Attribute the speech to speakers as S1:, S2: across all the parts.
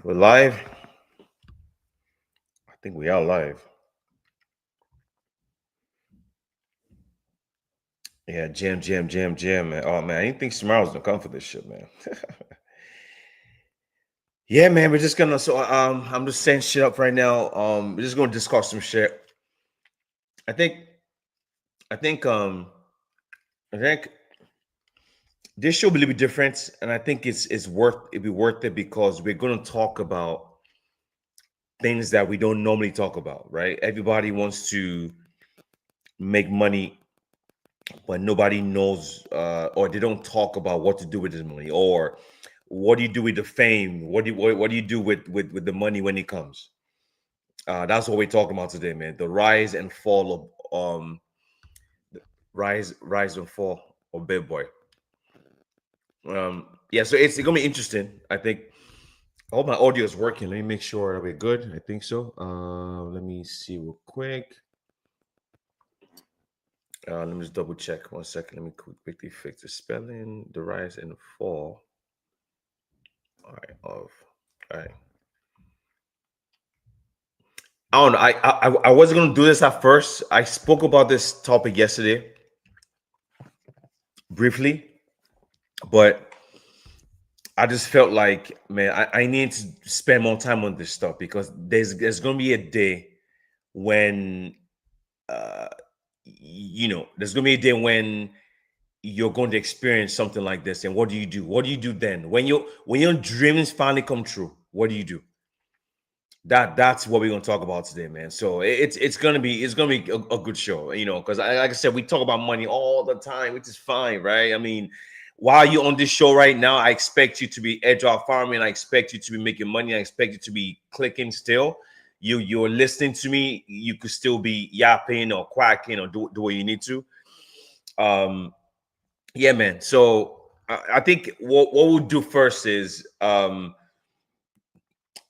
S1: We're live. I think we are live. Yeah, jam, man. Oh man, I didn't think tomorrow's gonna come for this shit, man. Yeah, man. We're just gonna. I'm just setting shit up right now. We're just gonna discuss some shit. I think. I think. I think this show will be different, and I think it's worth it. Be worth it because we're gonna talk about things that we don't normally talk about, right? Everybody wants to make money, but nobody knows, or they don't talk about what to do with this money, or what do you do with the fame? What do you do with the money when it comes? That's what we're talking about today, man. The rise and fall of rise and fall of BitBoy. Yeah, so it's gonna be interesting. I think all my audio is working. Let me make sure that we're good. I think so. Let me see real quick. Let me just double check 1 second. Let me quickly fix the spelling. The rise and fall. All right, of all right. I don't know. I wasn't gonna do this at first. I spoke about this topic yesterday briefly, but I just felt like, man, I need to spend more time on this stuff because there's gonna be a day when there's gonna be a day when you're going to experience something like this. And what do you do? What do you do then? When your dreams finally come true, what do you do? That's what we're gonna talk about today, man. So it's gonna be a good show, because like I said, we talk about money all the time, which is fine, right? I mean, while you're on this show right now, I expect you to be edge out farming. I expect you to be making money. I expect you to be clicking still. You're listening to me. You could still be yapping or quacking or do what you need to. Um, yeah, man. So I think what we'll do first is I'm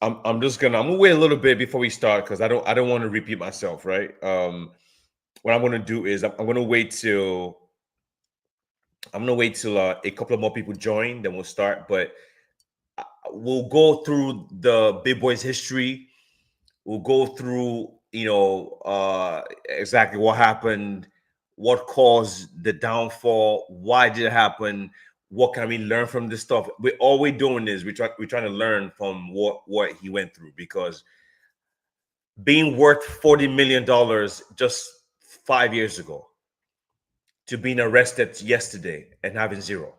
S1: gonna wait a little bit before we start because I don't want to repeat myself, right? What I'm gonna do is I'm gonna wait till a couple of more people join, then we'll start. But we'll go through the big boys history. We'll go through exactly what happened, what caused the downfall, why did it happen, what can we learn from this stuff. All we're doing is we're trying to learn from what he went through because being worth $40 million just 5 years ago to being arrested yesterday and having zero.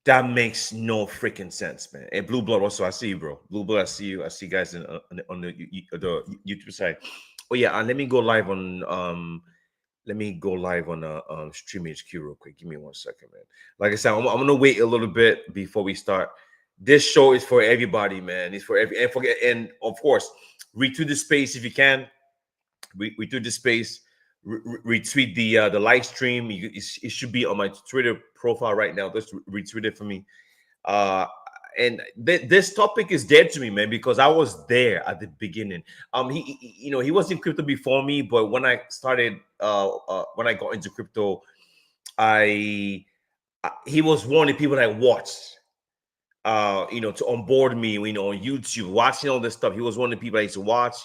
S1: That makes no freaking sense, man. And Blue Blood also, I see you, bro. Blue Blood, I see you. I see you guys on the YouTube side. Oh yeah, and let me go live on Stream HQ real quick. Give me 1 second, man. Like I said, I'm gonna wait a little bit before we start. This show is for everybody, man. It's for and of course, retweet the space if you can. Retweet the space. Retweet the live stream. It should be on my Twitter profile right now. Just retweet it for me. Uh, and this topic is dead to me, man, because I was there at the beginning. He was in crypto before me, but when I started, when I got into crypto, he was one of the people that I watched. To onboard me, on YouTube, watching all this stuff. He was one of the people I used to watch.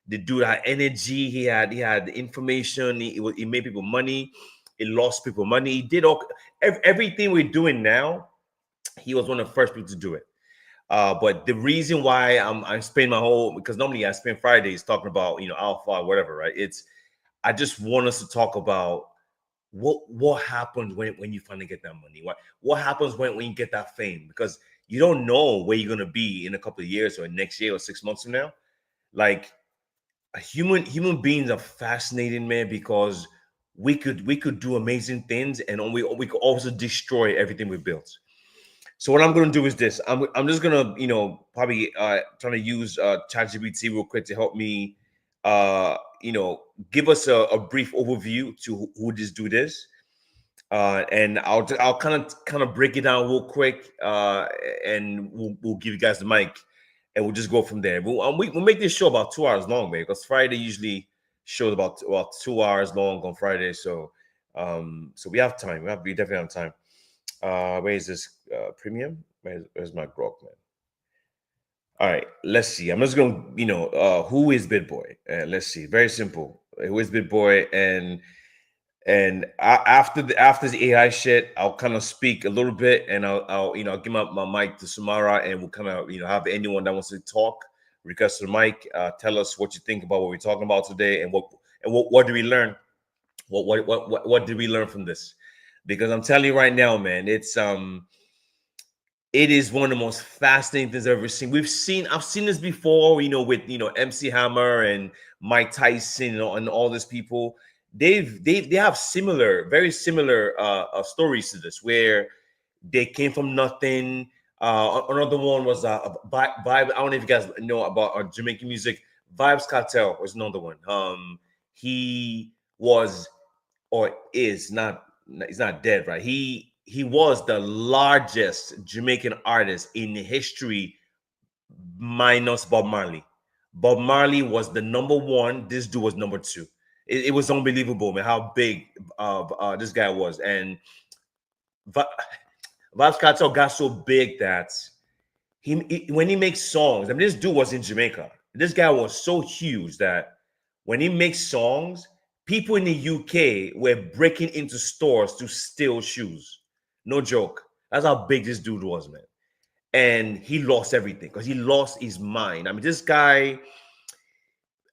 S1: The dude had energy. He had information. He made people money. He lost people money. He did everything we're doing now. He was one of the first people to do it. But the reason why I'm spending my whole, because normally I spend Fridays talking about alpha or whatever, right? I just want us to talk about what happens when you finally get that money. What happens when you get that fame? Because you don't know where you're gonna be in a couple of years or next year or 6 months from now. Like human beings are fascinating, man, because we could do amazing things, and we could also destroy everything we built. So what I'm gonna do is this. I'm just gonna probably trying to use ChatGPT real quick to help me give us a brief overview to who this dude is. And I'll kind of break it down real quick, and we'll give you guys the mic, and we'll just go from there. We'll make this show about 2 hours long, man, because Friday usually shows about 2 hours long on Friday. So we have time. We definitely have time. Where is this premium? Where's my grok, man? All right, let's see. I'm just gonna, who is BitBoy? Let's see. Very simple. Who is BitBoy? After the AI shit, I'll kind of speak a little bit, and I'll give my mic to Samara, and we'll kind of have anyone that wants to talk request the mic. Tell us what you think about what we're talking about today, and what do we learn? What did we learn from this? Because I'm telling you right now, man, it is one of the most fascinating things I've ever seen. I've seen this before, with MC Hammer and Mike Tyson, and all these people. They have very similar stories to this, where they came from nothing. Another one was Vibe. I don't know if you guys know about Jamaican music. Vibes Cartel was another one. He was, or is not, he's not dead, right? He was the largest Jamaican artist in history, minus Bob Marley. Bob Marley was the number one. This dude was number two. It was unbelievable, man, how big this guy was. And Vybz Kartel got so big that when he makes songs, I mean, this dude was in Jamaica. This guy was so huge that when he makes songs, people in the UK were breaking into stores to steal shoes. No joke. That's how big this dude was, man. And he lost everything because he lost his mind. I mean, this guy.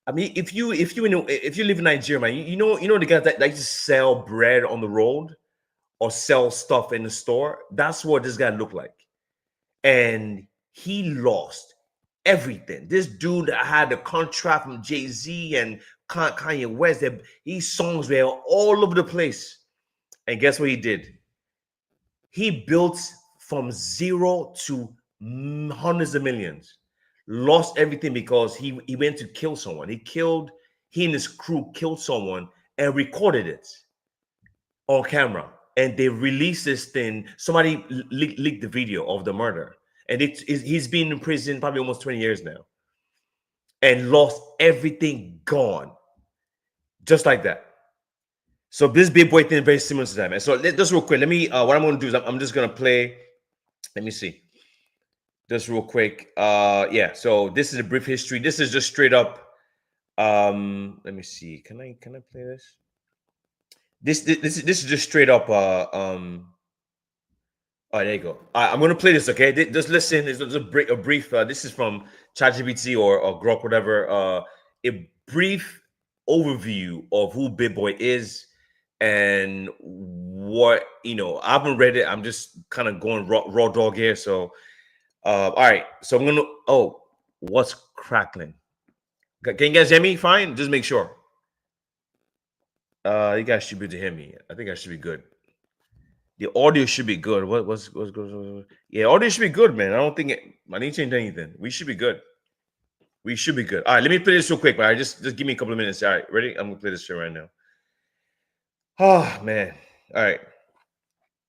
S1: I mean, if you live in Nigeria, man, you know the guys that just sell bread on the road or sell stuff in the store. That's what this guy looked like, and he lost everything. This dude had a contract from Jay-Z and Kanye West. These songs were all over the place. And guess what he did? He built from zero to hundreds of millions. Lost everything because he went to kill someone. He and his crew killed someone and recorded it on camera. And they released this thing. Somebody leaked the video of the murder. And he's been in prison probably almost 20 years now. And lost everything, gone. Just like that. So this BitBoy thing is very similar to that, man. So just real quick, let me, what I'm going to do is I'm just going to play, let me see. Just real quick. Yeah, so this is a brief history. This is just straight up, let me see. Can I play this? This is just straight up, oh, there you go. I'm going to play this, okay? Just listen. It's just a brief. This is from ChatGPT or Grok, whatever. A brief overview of who BitBoy is and what, I haven't read it. I'm just kind of going raw dog here. So, all right. So I'm going to, what's crackling? Can you guys hear me? Fine. Just make sure. You guys should be able to hear me. I think I should be good. The audio should be good. What's good? Yeah, audio should be good, man. I don't think I need to change anything. We should be good. We should be good. All right, let me play this real quick, but just give me a couple of minutes. All right, ready? I'm gonna play this shit right now. Oh man. All right.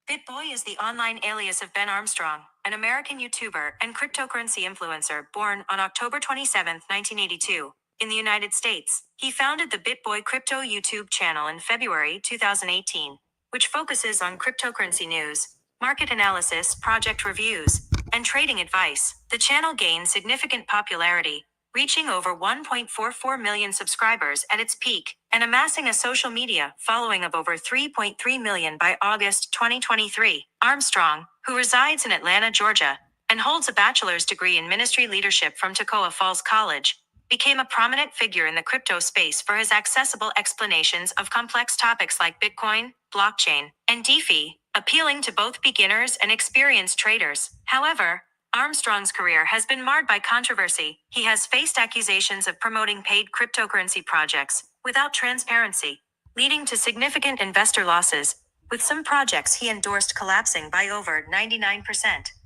S2: BitBoy is the online alias of Ben Armstrong, an American YouTuber and cryptocurrency influencer born on October 27, 1982, in the United States. He founded the BitBoy crypto YouTube channel in February 2018, which focuses on cryptocurrency news, market analysis, project reviews, and trading advice. The channel gained significant popularity, reaching over 1.44 million subscribers at its peak, and amassing a social media following of over 3.3 million by August 2023. Armstrong, who resides in Atlanta, Georgia, and holds a bachelor's degree in ministry leadership from Toccoa Falls College, became a prominent figure in the crypto space for his accessible explanations of complex topics like Bitcoin, blockchain, and DeFi, appealing to both beginners and experienced traders. However, Armstrong's career has been marred by controversy. He has faced accusations of promoting paid cryptocurrency projects without transparency, leading to significant investor losses, with some projects he endorsed collapsing by over 99%.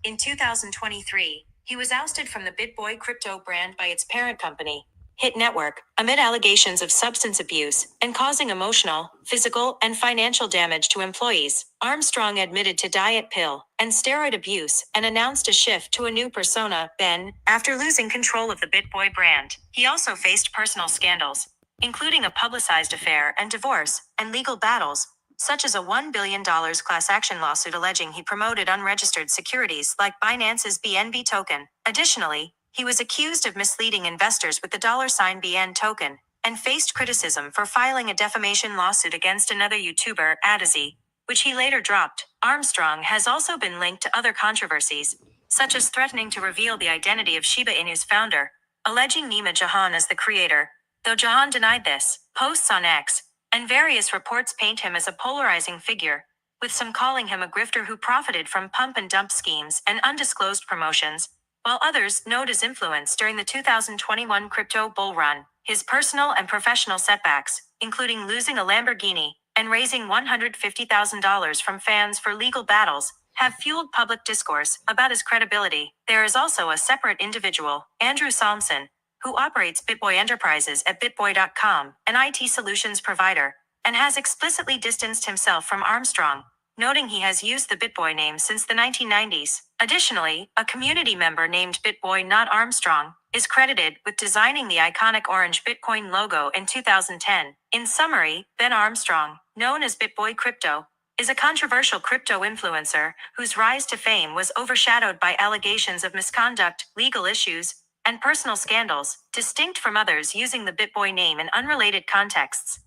S2: In 2023, he was ousted from the BitBoy crypto brand by its parent company, Hit Network, amid allegations of substance abuse and causing emotional, physical, and financial damage to employees. Armstrong admitted to diet pill and steroid abuse and announced a shift to a new persona, Ben, after losing control of the BitBoy brand. He also faced personal scandals, including a publicized affair and divorce, and legal battles, such as a $1 billion class action lawsuit alleging he promoted unregistered securities like Binance's BNB token. Additionally, He was accused of misleading investors with the $BN token and faced criticism for filing a defamation lawsuit against another YouTuber, Adazi, which he later dropped. Armstrong has also been linked to other controversies, such as threatening to reveal the identity of Shiba Inu's founder, alleging Nima Jahan as the creator, though Jahan denied this. Posts on X and various reports paint him as a polarizing figure, with some calling him a grifter who profited from pump and dump schemes and undisclosed promotions, while others note his influence during the 2021 crypto bull run. His personal and professional setbacks, including losing a Lamborghini and raising $150,000 from fans for legal battles, have fueled public discourse about his credibility. There is also a separate individual, Andrew Salmson, who operates BitBoy Enterprises at BitBoy.com, an IT solutions provider, and has explicitly distanced himself from Armstrong, noting he has used the BitBoy name since the 1990s. Additionally, a community member named BitBoy Not Armstrong is credited with designing the iconic orange Bitcoin logo in 2010. In summary, Ben Armstrong, known as BitBoy Crypto, is a controversial crypto influencer whose rise to fame was overshadowed by allegations of misconduct, legal issues, and personal scandals, distinct from others using the BitBoy name in unrelated contexts.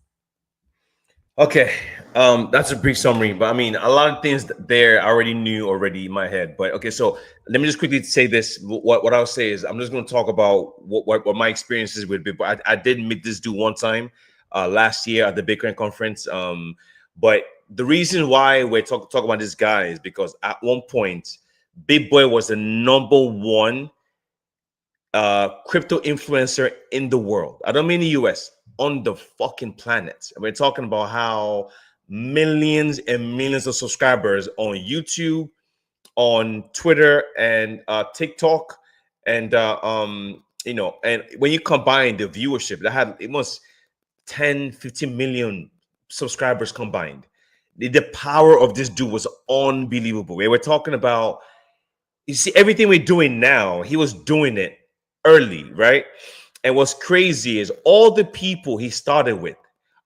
S1: Okay, that's a brief summary, but I mean, a lot of things there I already knew already in my head. But okay, so let me just quickly say this. What I'll say is I'm just going to talk about what my experiences with Bitcoin. I did meet this dude one time last year at the Bitcoin conference. But the reason why we're talking about this guy is because at one point, BitBoy was the #1 crypto influencer in the world. I don't mean the US, on the fucking planet. And we're talking about how millions and millions of subscribers on YouTube, on Twitter, and TikTok, and you know, and when you combine the viewership, it was 10, 15 million subscribers combined. The power of this dude was unbelievable. We were talking about, you see, everything we're doing now, he was doing it early, right? And what's crazy is all the people he started with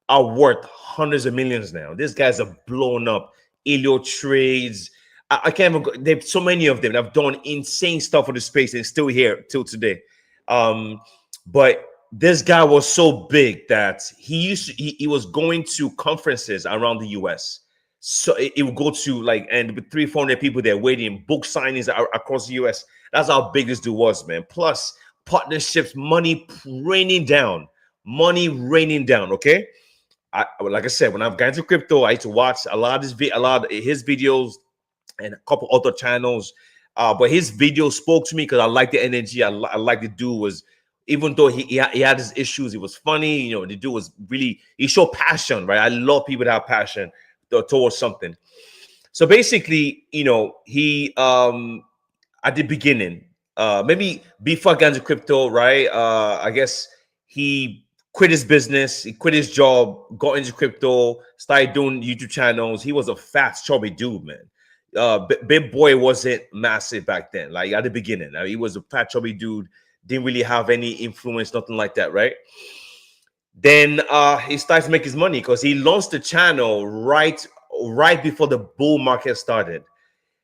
S1: are worth hundreds of millions now. These guys are blown up. Elio Trades. I can't even go. There's so many of them that have done insane stuff for the space and still here till today. But this guy was so big that he was going to conferences around the US. So it would go to like, and with 300-400 people there waiting, book signings across the US. That's how big this dude was, man. Plus partnerships, money raining down. Okay, like I said, when I've gotten to crypto, I used to watch a lot of his videos and a couple other channels. But his video spoke to me because I like the energy. I like the dude was, even though he had his issues, he was funny. You know, the dude was really, he showed passion, right? I love people that have passion towards something. So basically, you know, he at the beginning, maybe before I got into crypto, right? I guess he quit his business, he quit his job, got into crypto, started doing YouTube channels. He was a fat, chubby dude, man. BitBoy wasn't massive back then, like at the beginning. He was a fat, chubby dude, didn't really have any influence, nothing like that, right? Then he starts to make his money because he launched the channel right before the bull market started.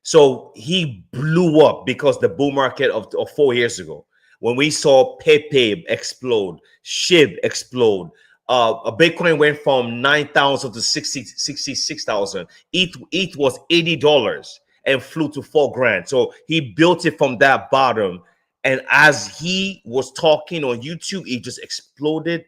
S1: So he blew up because the bull market of 4 years ago, when we saw Pepe explode, SHIB explode, a Bitcoin went from 9,000 to 66,000. ETH was $80 and flew to $4,000. So he built it from that bottom. And as he was talking on YouTube, it just exploded.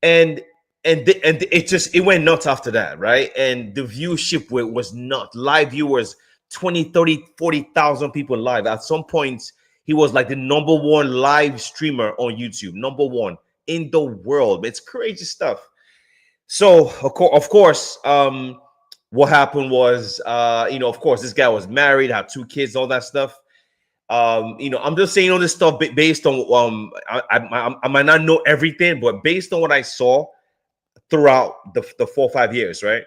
S1: And it went nuts after that, right? And the viewership was nuts. Live viewers, 20, 30, 40,000 people live. At some point, he was like the #1 live streamer on YouTube, #1 in the world. It's crazy stuff. So of course, what happened was, you know, of course, this guy was married, had 2 kids, all that stuff. You know, I'm just saying all this stuff based on I might not know everything, but based on what I saw throughout the 4 or 5 years, right?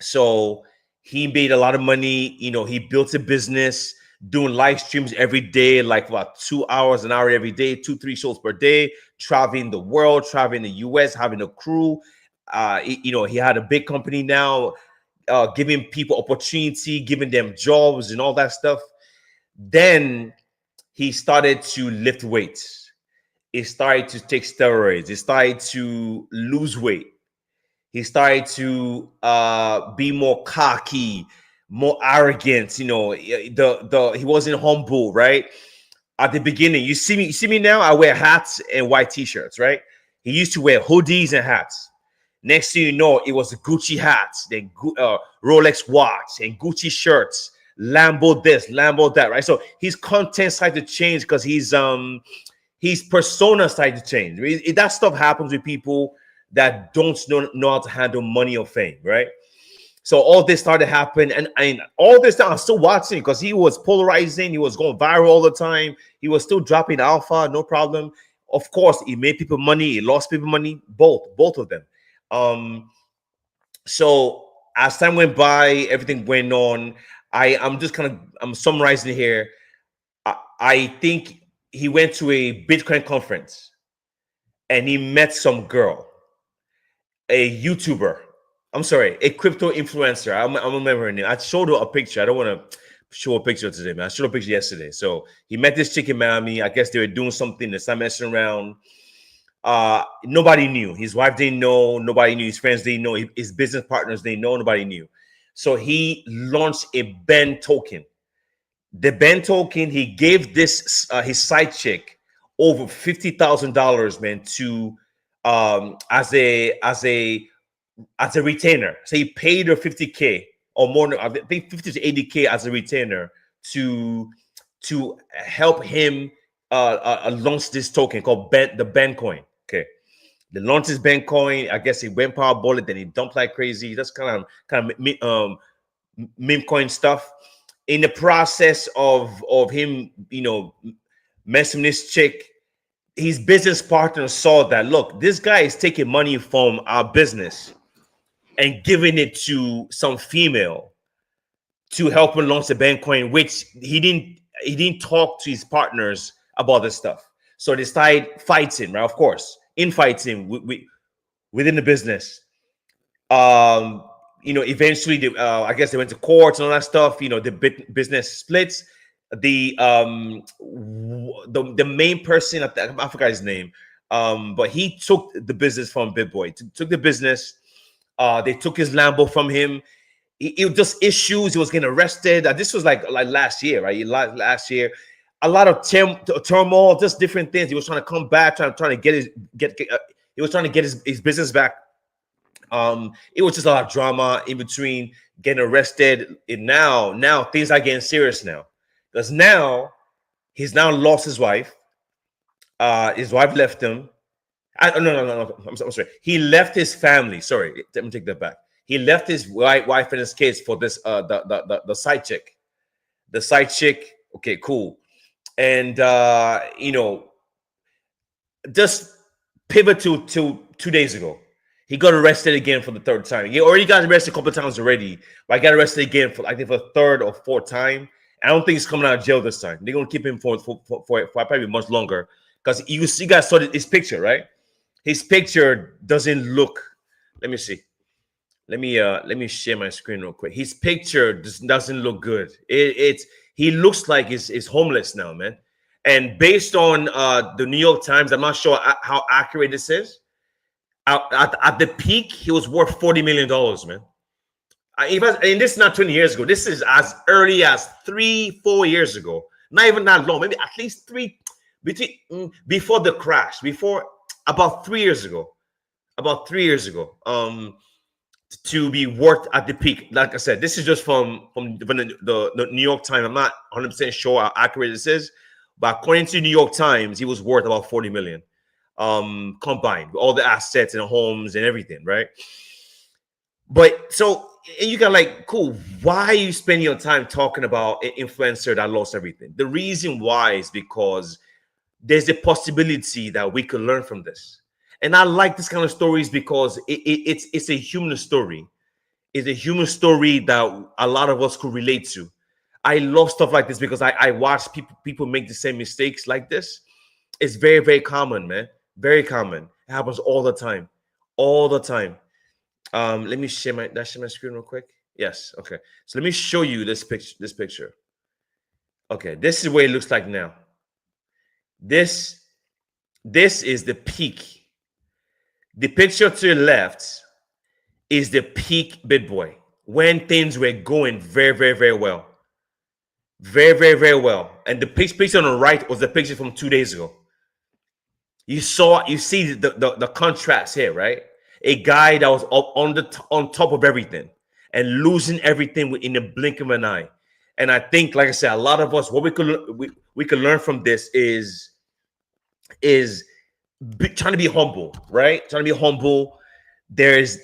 S1: So he made a lot of money. You know, he built a business doing live streams every day, like about 2 hours, an hour every day, 2-3 shows per day, traveling the world, traveling the US, having a crew. You know, he had a big company now, giving people opportunity, giving them jobs and all that stuff. Then he started to lift weights. He started to take steroids. He started to lose weight. He started to be more cocky, more arrogant. You know, he wasn't humble, right? At the beginning, you see me now. I wear hats and white t-shirts, right? He used to wear hoodies and hats. Next thing you know, it was Gucci hats, then Rolex watch, and Gucci shirts, Lambo this, Lambo that, right? So his content started to change because his persona started to change. I mean, that stuff happens with people that don't know how to handle money or fame, right? So all this started to happen, and all this time I'm still watching because he was polarizing, he was going viral all the time, he was still dropping alpha, no problem. Of course, he made people money, he lost people money, both of them. Um, so as time went by, everything went on. I'm summarizing here. I think he went to a Bitcoin conference and he met some girl, a YouTuber. I'm sorry, a crypto influencer. I remember her name. I showed her a picture. I don't want to show a picture today, man. I showed a picture yesterday. So he met this chick in Miami. I guess they were doing something. They started messing around. Nobody knew. His wife didn't know. Nobody knew. His friends didn't know. His business partners didn't know. Nobody knew. So he launched a Ben token. The Ben token, he gave this his side chick over $50,000, man, to as a retainer. So he paid her 50K or more. I think 50 to 80K as a retainer to help him launch this token called the Ben coin. Okay. They launched his Ben coin. I guess he went powerball it, then he dumped like crazy. That's kind of meme coin stuff. In the process of him, messing this chick, his business partner saw that, look, this guy is taking money from our business and giving it to some female to help him launch the Ben coin, which he didn't talk to his partners about this stuff. So they started fighting, right? Of course, infighting within the business. Eventually, I guess they went to courts and all that stuff. The business splits. The main person, I forgot his name, but he took the business from BitBoy. Took the business. They took his Lambo from him. It was just issues. He was getting arrested. This was like last year, right? Last year, a lot of turmoil, just different things. He was trying to come back, trying to he was trying to get his business back. It was just a lot of drama in between getting arrested. And now things are getting serious now, because now he's now lost his wife. His wife left him. No. I'm sorry. He left his family. Sorry, let me take that back. He left his wife and his kids for this the side chick. The side chick. Okay, cool. And just pivot to 2 days ago. He got arrested again for the third time. He already got arrested a couple of times already, but I got arrested again for the third or fourth time. I don't think he's coming out of jail this time. They're gonna keep him for probably much longer, because you guys saw his picture, right? His picture doesn't look. Let me see. Let me share my screen real quick. His picture doesn't look good. He looks like he's homeless now, man. And based on the New York Times, I'm not sure how accurate this is. At the peak, he was worth $40 million, man. And this is not 20 years ago. This is as early as 3-4 years ago. Not even that long. Maybe at least before the crash. About 3 years ago. To be worth at the peak. Like I said, this is just from the New York Times. I'm not 100% sure how accurate this is, but according to New York Times, he was worth about 40 million. Combined with all the assets and homes and everything, right? But so, and you got like, cool, why are you spending your time talking about an influencer that lost everything? The reason why is because there's a possibility that we could learn from this. And I like this kind of stories because it's a human story. It's a human story that a lot of us could relate to. I love stuff like this because I watch people make the same mistakes like this. It's very, very common, man. Very common. It happens all the time. All the time. Let me share my screen real quick. Yes. Okay. So let me show you this picture. Okay. This is what it looks like now. This this is the peak. The picture to your left is the peak BitBoy when things were going very, very, very well. Very, very, very well. And the picture on the right was the picture from 2 days ago. You see the contrast here, right? A guy that was up on top of everything and losing everything in the blink of an eye. And I think, like I said, a lot of us, what we could learn from this is trying to be humble, right? Trying to be humble. There's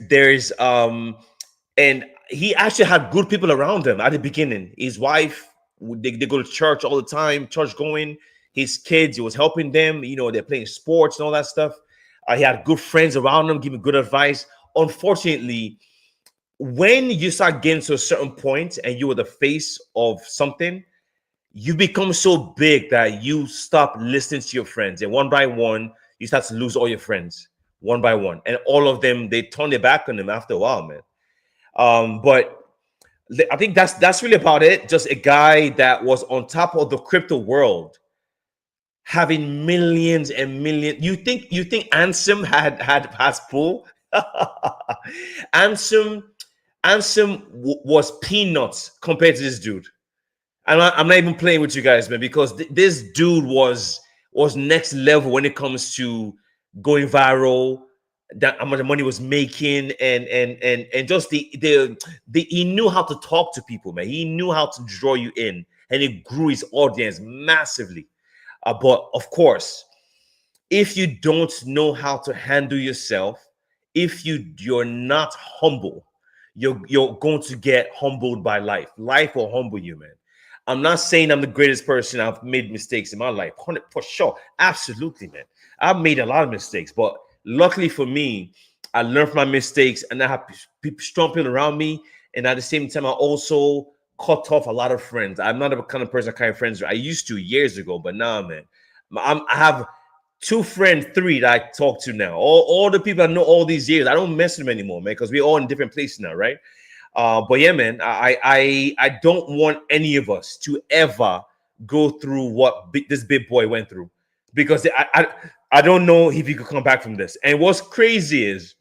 S1: and he actually had good people around him at the beginning. His wife, they go to church all the time, church going. His kids, he was helping them. You know, they're playing sports and all that stuff. He had good friends around him, giving good advice. Unfortunately, when you start getting to a certain point and you are the face of something, you become so big that you stop listening to your friends. And one by one, you start to lose all your friends, one by one. And all of them, they turn their back on them after a while, man. But I think that's really about it. Just a guy that was on top of the crypto world, having millions and millions. You think Ansem has pull? Ansem was peanuts compared to this dude. I'm not even playing with you guys, man, because this dude was next level when it comes to going viral. That how much money was making, and just the he knew how to talk to people, man. He knew how to draw you in, and it grew his audience massively. But of course, if you don't know how to handle yourself, if you're not humble, you're going to get humbled by life. Life will humble you, man. I'm not saying I'm the greatest person. I've made mistakes in my life, for sure, absolutely, man. I've made a lot of mistakes, but luckily for me, I learned from my mistakes, and I have strong people around me. And at the same time, I also cut off a lot of friends. I'm not the kind of person I carry friends. I used to years ago, but now, man, I have three that I talk to now. All the people I know all these years, I don't mess with them anymore, man, because we're all in different places now, right? But yeah, man, I don't want any of us to ever go through what this BitBoy went through, because I don't know if he could come back from this. And what's crazy is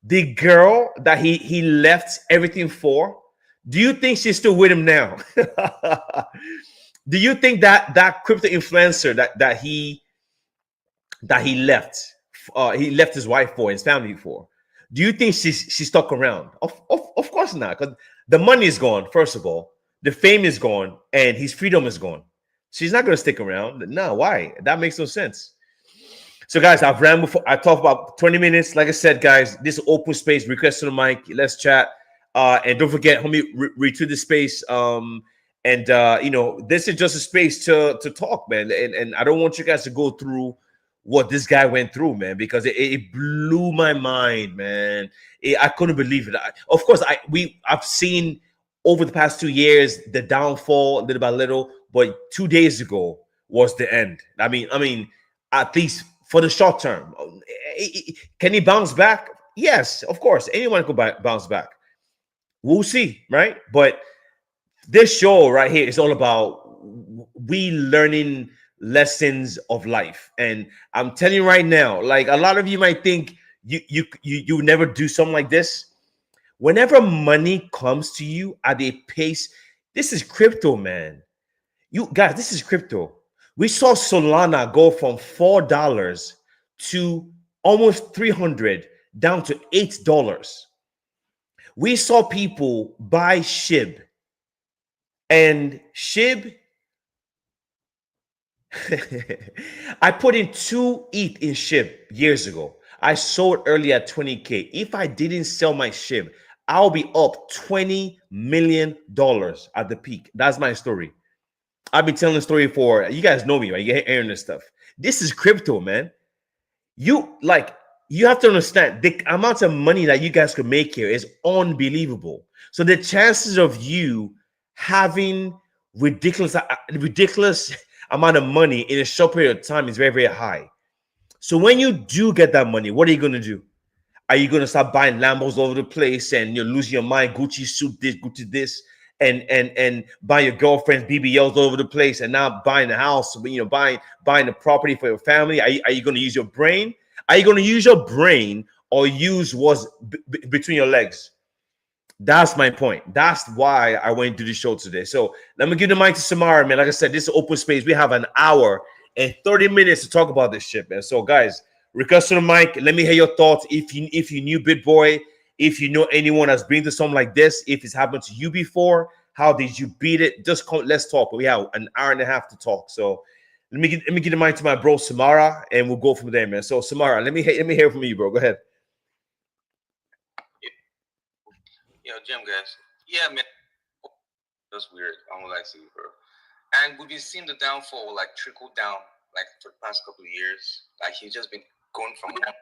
S1: the girl that he left everything for. Do you think she's still with him now? Do you think that crypto influencer that he left his wife for, his family for, do you think she's stuck around? Of course not, because the money is gone, first of all, the fame is gone, and his freedom is gone. She's not going to stick around. No, why? That makes no sense. So, guys, I've ran before. I talked about 20 minutes. Like I said, guys, this is open space. Request to the mic. Let's chat. And don't forget, homie, retweet the space. This is just a space to talk, man. And I don't want you guys to go through what this guy went through, man, because it blew my mind, man. I couldn't believe it. Of course, I've seen over the past 2 years the downfall little by little, but 2 days ago was the end. I mean, at least for the short term. Can he bounce back? Yes, of course. Anyone could bounce back. We'll see, right? But this show right here is all about we learning lessons of life. And I'm telling you right now, like a lot of you might think you never do something like this. Whenever money comes to you at a pace, this is crypto, man. You guys, this is crypto. We saw Solana go from $4 to almost 300 down to $8. We saw people buy SHIB, and SHIB I put in 2 ETH in SHIB years ago. I sold early at 20K. If I didn't sell my SHIB, I'll be up $20 million at the peak. That's my story. I've been telling the story for, you guys know me, right? You're hearing this stuff. This is crypto, man. You have to understand the amount of money that you guys could make here is unbelievable. So the chances of you having ridiculous amount of money in a short period of time is very, very high. So when you do get that money, what are you going to do? Are you going to start buying Lambos all over the place and you're losing your mind? Gucci suit this, Gucci this. and buying your girlfriend's BBLs all over the place, and now buying the house, buying the property for your family? Are you going to use your brain? Are you going to use your brain or use what's between your legs? That's my point. That's why I went to the show today. So let me give the mic to Samara, man. Like I said, this is open space. We have an hour and 30 minutes to talk about this shit, man. So guys, request to the mic. Let me hear your thoughts. If you knew BitBoy, if you know anyone that's been to something like this, if it's happened to you before, how did you beat it? Just come, let's talk. We have an hour and a half to talk. So let me give the mic to my bro Samara, and we'll go from there, man. So Samara, let me hear from you, bro. Go ahead.
S3: Yo, Jim, guys. Yeah, man. That's weird. I don't like to, bro. And we've been seeing the downfall like trickle down like for the past couple of years. Like he's just been going from one.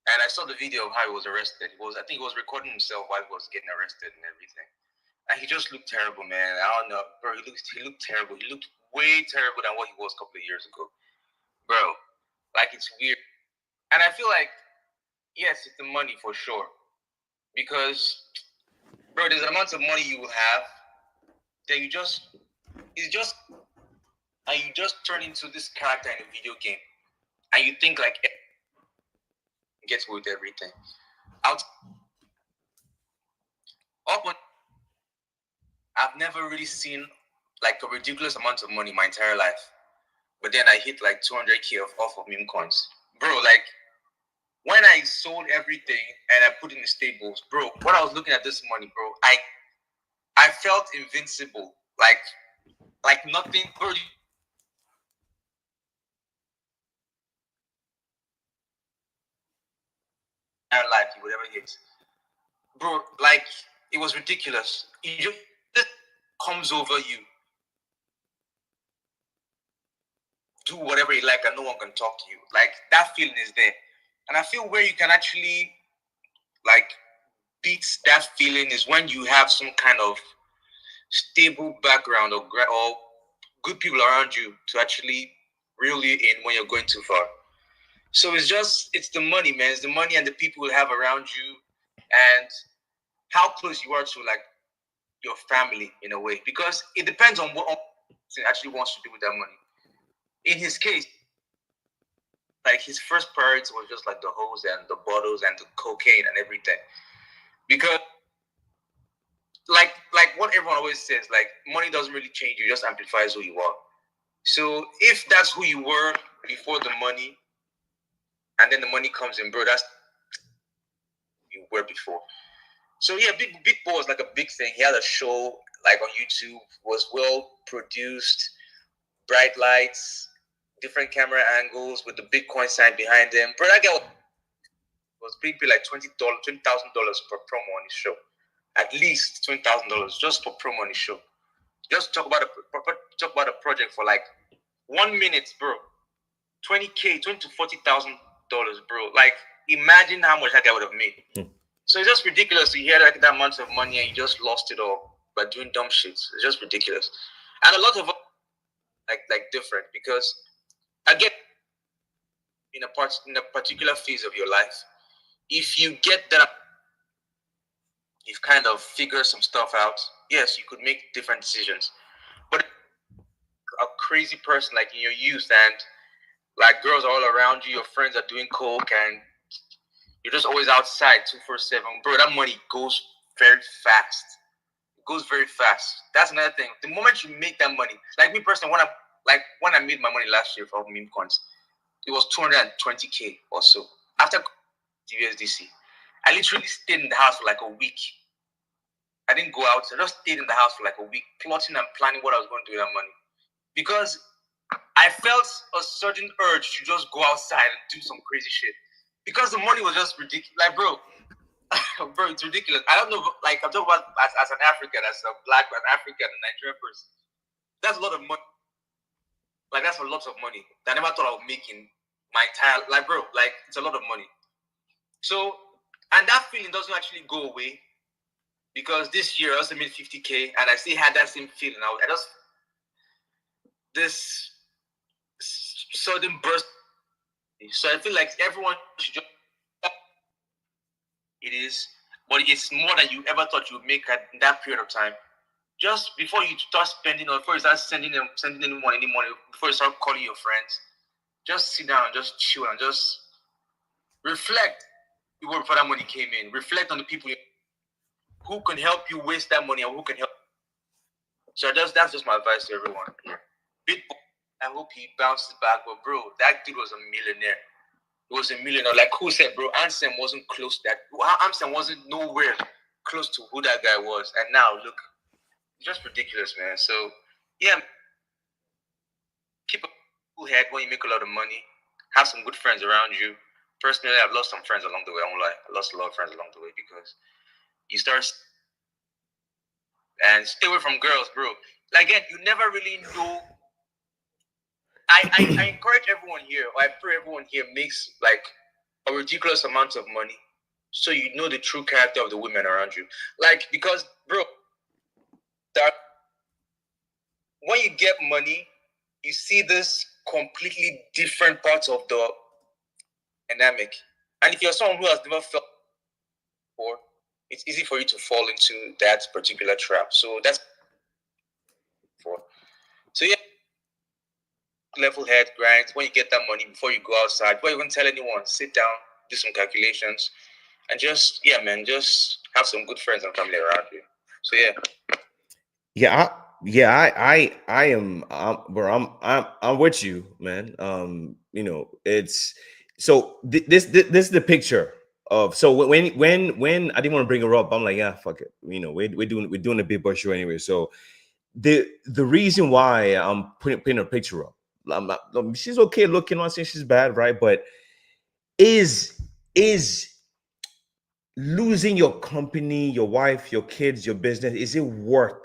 S3: And I saw the video of how he was arrested. I think he was recording himself while he was getting arrested and everything. And he just looked terrible, man. I don't know, bro. He looked terrible. He looked way terrible than what he was a couple of years ago, bro. Like it's weird. And I feel like, yes, it's the money for sure. Because, bro, there's an amount of money you will have that you just turn into this character in a video game, and you think like gets with everything. I've never really seen like a ridiculous amount of money my entire life, but then I hit like 200K off of meme coins, bro. Like when I sold everything and I put in the stables, bro. When I was looking at this money, bro, I felt invincible, like nothing, bro. Life you would ever hit, bro. Like it was ridiculous. It just comes over you. Do whatever you like, and no one can talk to you. Like that feeling is there, and I feel where you can actually like beat that feeling is when you have some kind of stable background or good people around you to actually reel you in when you're going too far. So it's the money, man. It's the money and the people you have around you, and how close you are to like your family in a way. Because it depends on what he actually wants to do with that money. In his case, like his first priority was just like the hoes and the bottles and the cocaine and everything. Because like what everyone always says, like money doesn't really change you, it just amplifies who you are. So if that's who you were before the money, and then the money comes in, bro, that's you were before. So yeah, BitBoy was like a big thing. He had a show like on YouTube, was well produced, bright lights, different camera angles with the Bitcoin sign behind him. Bro, that guy was being paid like $20,000 per promo on his show. At least $20,000 just for promo on his show. Just talk about a project for like 1 minute, bro. 20K, $20,000 to $40,000, bro. Like, imagine how much that guy would have made. So it's just ridiculous to hear like that amount of money and you just lost it all by doing dumb shit. It's just ridiculous. And a lot of like different, because again, in a particular phase of your life, if you get that, you've kind of figured some stuff out. Yes, you could make different decisions, but a crazy person like in your youth and like girls are all around you, your friends are doing coke, and you're just always outside 24/7, bro. That money goes very fast. It goes very fast. That's another thing. The moment you make that money, like me personally, when I made my money last year for meme coins, it was 220K or so. After USDC, I literally stayed in the house for like a week. I didn't go out. I just stayed in the house for like a week, plotting and planning what I was going to do with that money, because I felt a certain urge to just go outside and do some crazy shit, because the money was just ridiculous. Like, bro, bro, it's ridiculous. I don't know, like, I'm talking about as an African, as a black African, a Nigerian person. That's a lot of money. Like, that's a lot of money that I never thought I would make in my entire life, bro. Like, it's a lot of money. So, and that feeling doesn't actually go away, because this year I also made 50K and I still had that same feeling. I just, this sudden burst. So I feel like everyone should just, it is, but it's more than you ever thought you would make at that period of time. Just before you start spending, or before you start sending anyone any money, before you start calling your friends, just sit down, just chill, and just reflect before that money came in. Reflect on the people who can help you waste that money and who can help. So that's just my advice to everyone. BitBoy, I hope he bounces back, but bro, that dude was a millionaire. He was a millionaire. Like who said, bro? Ansem wasn't close to that. Ansem wasn't nowhere close to who that guy was, and now look, it's just ridiculous, man. So yeah, keep a cool head when you make a lot of money. Have some good friends around you. Personally, I've lost some friends along the way. I won't lie. I lost a lot of friends along the way because you start and stay away from girls, bro. Like again, you never really know. I encourage everyone here, or I pray everyone here makes like a ridiculous amount of money, so you know the true character of the women around you. Like because, bro, that when you get money, you see this completely different parts of the dynamic. And if you're someone who has never felt before, it's easy for you to fall into that particular trap. So that's for. So yeah, level head grind. When you get that money, before you go outside, before you even tell anyone, sit down, do some calculations, and just man, just have some good friends and family around you. So yeah.
S1: I am, bro. I'm with you, man. It's so this is the picture of, so when I didn't want to bring her up, I'm like, yeah, fuck it. We're doing a BitBoy show anyway. So the reason why I'm putting her picture up, I'm not, she's okay looking. I'm not saying she's bad, right? But is losing your company, your wife, your kids, your business, is it worth?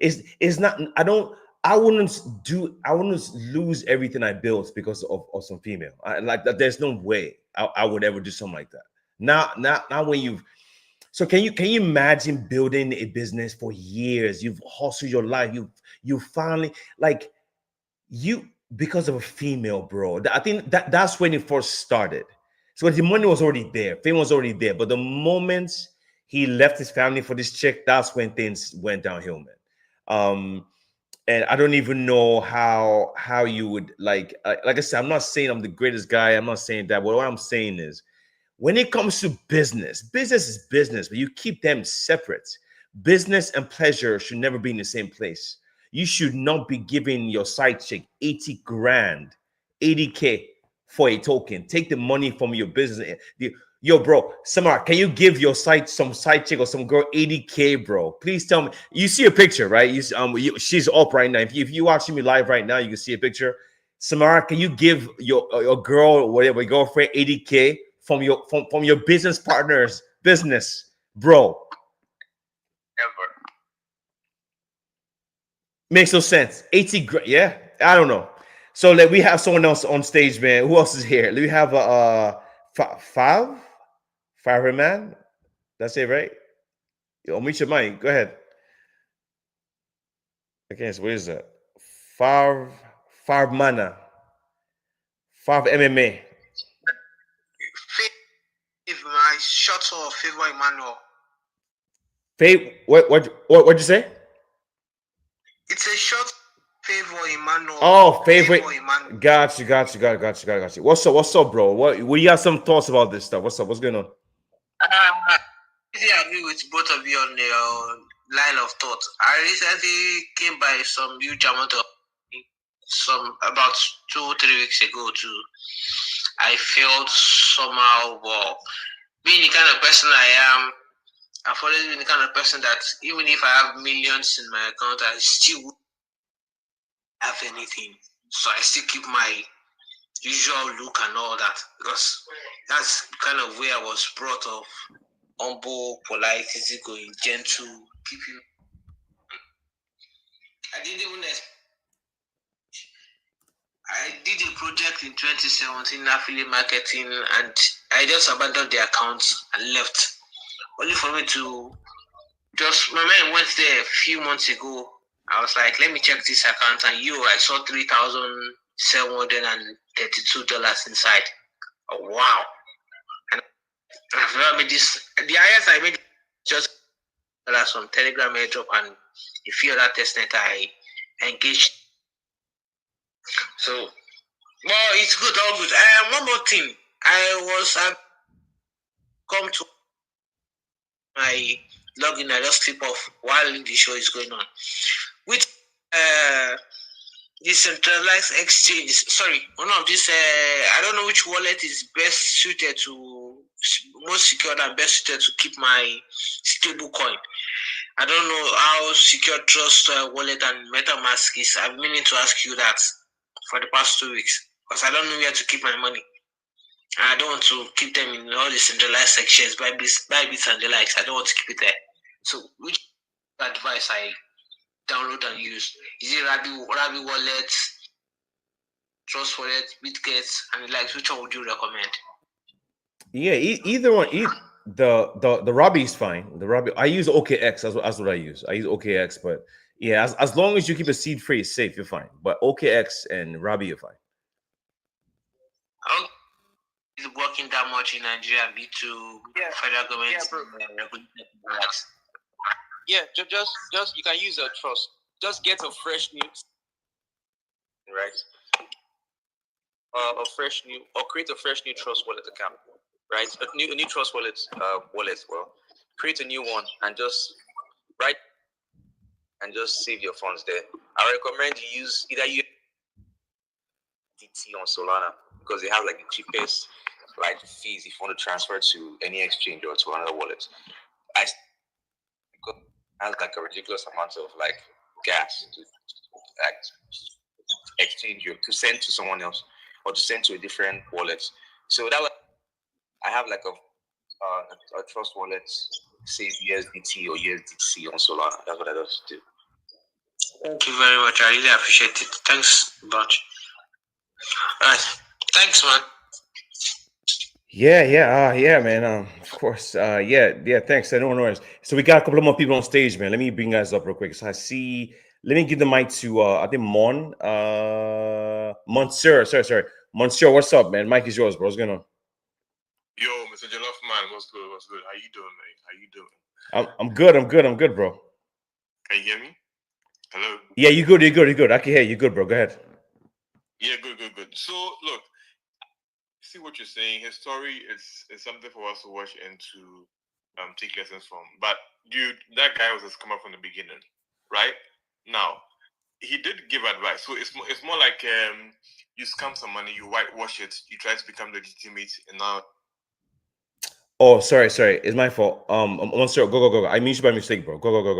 S1: Is not, I wouldn't lose everything I built because of some female. Like that, there's no way I would ever do something like that. Now when you've, so can you imagine building a business for years? You've hustled your life. You finally, like, you, because of a female, bro. I think that's when it first started. So the money was already there, fame was already there. But the moment he left his family for this chick, that's when things went downhill, man. And I don't even know how you would like I said, I'm not saying I'm the greatest guy. I'm not saying that. But what I'm saying is, when it comes to business is business, but you keep them separate. Business and pleasure should never be in the same place. You should not be giving your side chick 80 grand, 80K for a token. Take the money from your business. Yo, bro, Samar, can you give your some side chick or some girl 80K, bro? Please tell me. You see a picture, right? She's up right now. If you're watching me live right now, you can see a picture. Samara, can you give your girl or whatever, your girlfriend 80K from your business partner's business, bro?
S3: Never.
S1: Makes no sense. 80 grand, yeah. I don't know. So we have someone else on stage, man. Who else is here? We have Five man. That's it, right? Yo, meet your mic. Go ahead. Okay, so what is that? Five mana. Five MMA.
S4: My short of Favor Emmanuel.
S1: What'd you say?
S4: It's a short Favor Emmanuel.
S1: Oh, favorite. Got you. What's up, bro? What you got some thoughts about this stuff? What's up? What's going on?
S4: I agree with both of you on the line of thought. I recently came by some huge amount of about 2-3 weeks ago too. I felt somehow, well, being the kind of person I am, I've always been the kind of person that even if I have millions in my account, I still won't have anything. So I still keep my usual look and all that, because that's kind of where I was brought up. Humble, polite, easygoing, gentle, keeping. I did a project in 2017, affiliate marketing, and I just abandoned the account and left. Only for me to just, my mind went there a few months ago. I was like, let me check this account, and I saw $3,732 inside. Oh, wow. And I've never made this, the highest I made Just that's some Telegram airdrop and a few other testnet I engaged. So, well, it's good, all good. One more thing. I come to my login. I just slip off while the show is going on. With decentralized exchange, sorry, one of these, I don't know which wallet is best suited to, most secure and best suited to keep my stable coin. I don't know how secure Trust Wallet and MetaMask is. I've been meaning to ask you that for the past 2 weeks because I don't know where to keep my money. I don't want to keep them in all the centralized sections, Bybits and the likes. I don't want to keep it there. So, which advice I download and use? Is it Rabi Wallet, Trust Wallet, BitGet, and the likes? Which one would you recommend?
S1: Yeah, either one. The Robbie is fine. The Robbie, I use OKX. That's what I use. I use OKX, but yeah, as long as you keep a seed phrase safe, you're fine. But OKX and Robbie, you're fine.
S4: Is working that much in Nigeria and be to federal government?
S3: Yeah, just you can use a trust. Just get a fresh new, right? Create a fresh new trust wallet account, right? A new trust wallet, Well, create a new one and just save your funds there. I recommend you use either DT on Solana because they have like the cheapest fees if you want to transfer to any exchange or to another wallet. Because it has like a ridiculous amount of gas to exchange you to send to someone else or to send to a different wallet. So that way, I have like a trust wallet, save USDT or USDC on Solana. That's what I just do.
S4: Thank you very much. I really appreciate it. Thanks a bunch. All right. Thanks, man.
S1: Yeah, man. Of course. Yeah. Thanks. I don't know. So we got a couple of more people on stage, man. Let me bring guys up real quick. So I see. Let me give the mic to I think Monsieur. Sorry, Monsieur. What's up, man? Mic is yours, bro. What's going on?
S5: Yo, Mr. Jollof Man, what's good? How you doing, man? How you doing?
S1: I'm good, bro.
S5: Can you hear me? Hello?
S1: Yeah, you good. I can hear you. Good, bro. Go ahead.
S5: Yeah, good. So, look, see what you're saying. His story is something for us to watch and to take lessons from. But, dude, that guy was a scammer from the beginning, right? Now, he did give advice. So it's more like you scam some money, you whitewash it, you try to become legitimate, and now.
S1: Oh, sorry. It's my fault. Monsieur, go. I mean you by mistake, bro. Go. Go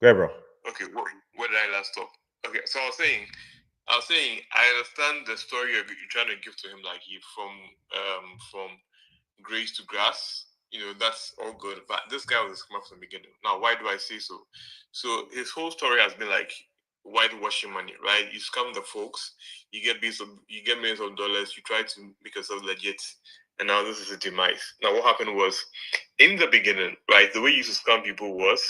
S1: ahead, bro.
S5: Okay, where did I last stop? Okay, so I was saying, I understand the story you're trying to give to him, like he from grace to grass. You know, that's all good. But this guy was coming from the beginning. Now, why do I say so? So his whole story has been like whitewashing money, right? You scam the folks, you get millions of dollars, you try to make yourself legit, and now this is a demise. Now, what happened was, in the beginning, right, the way you used to scam people was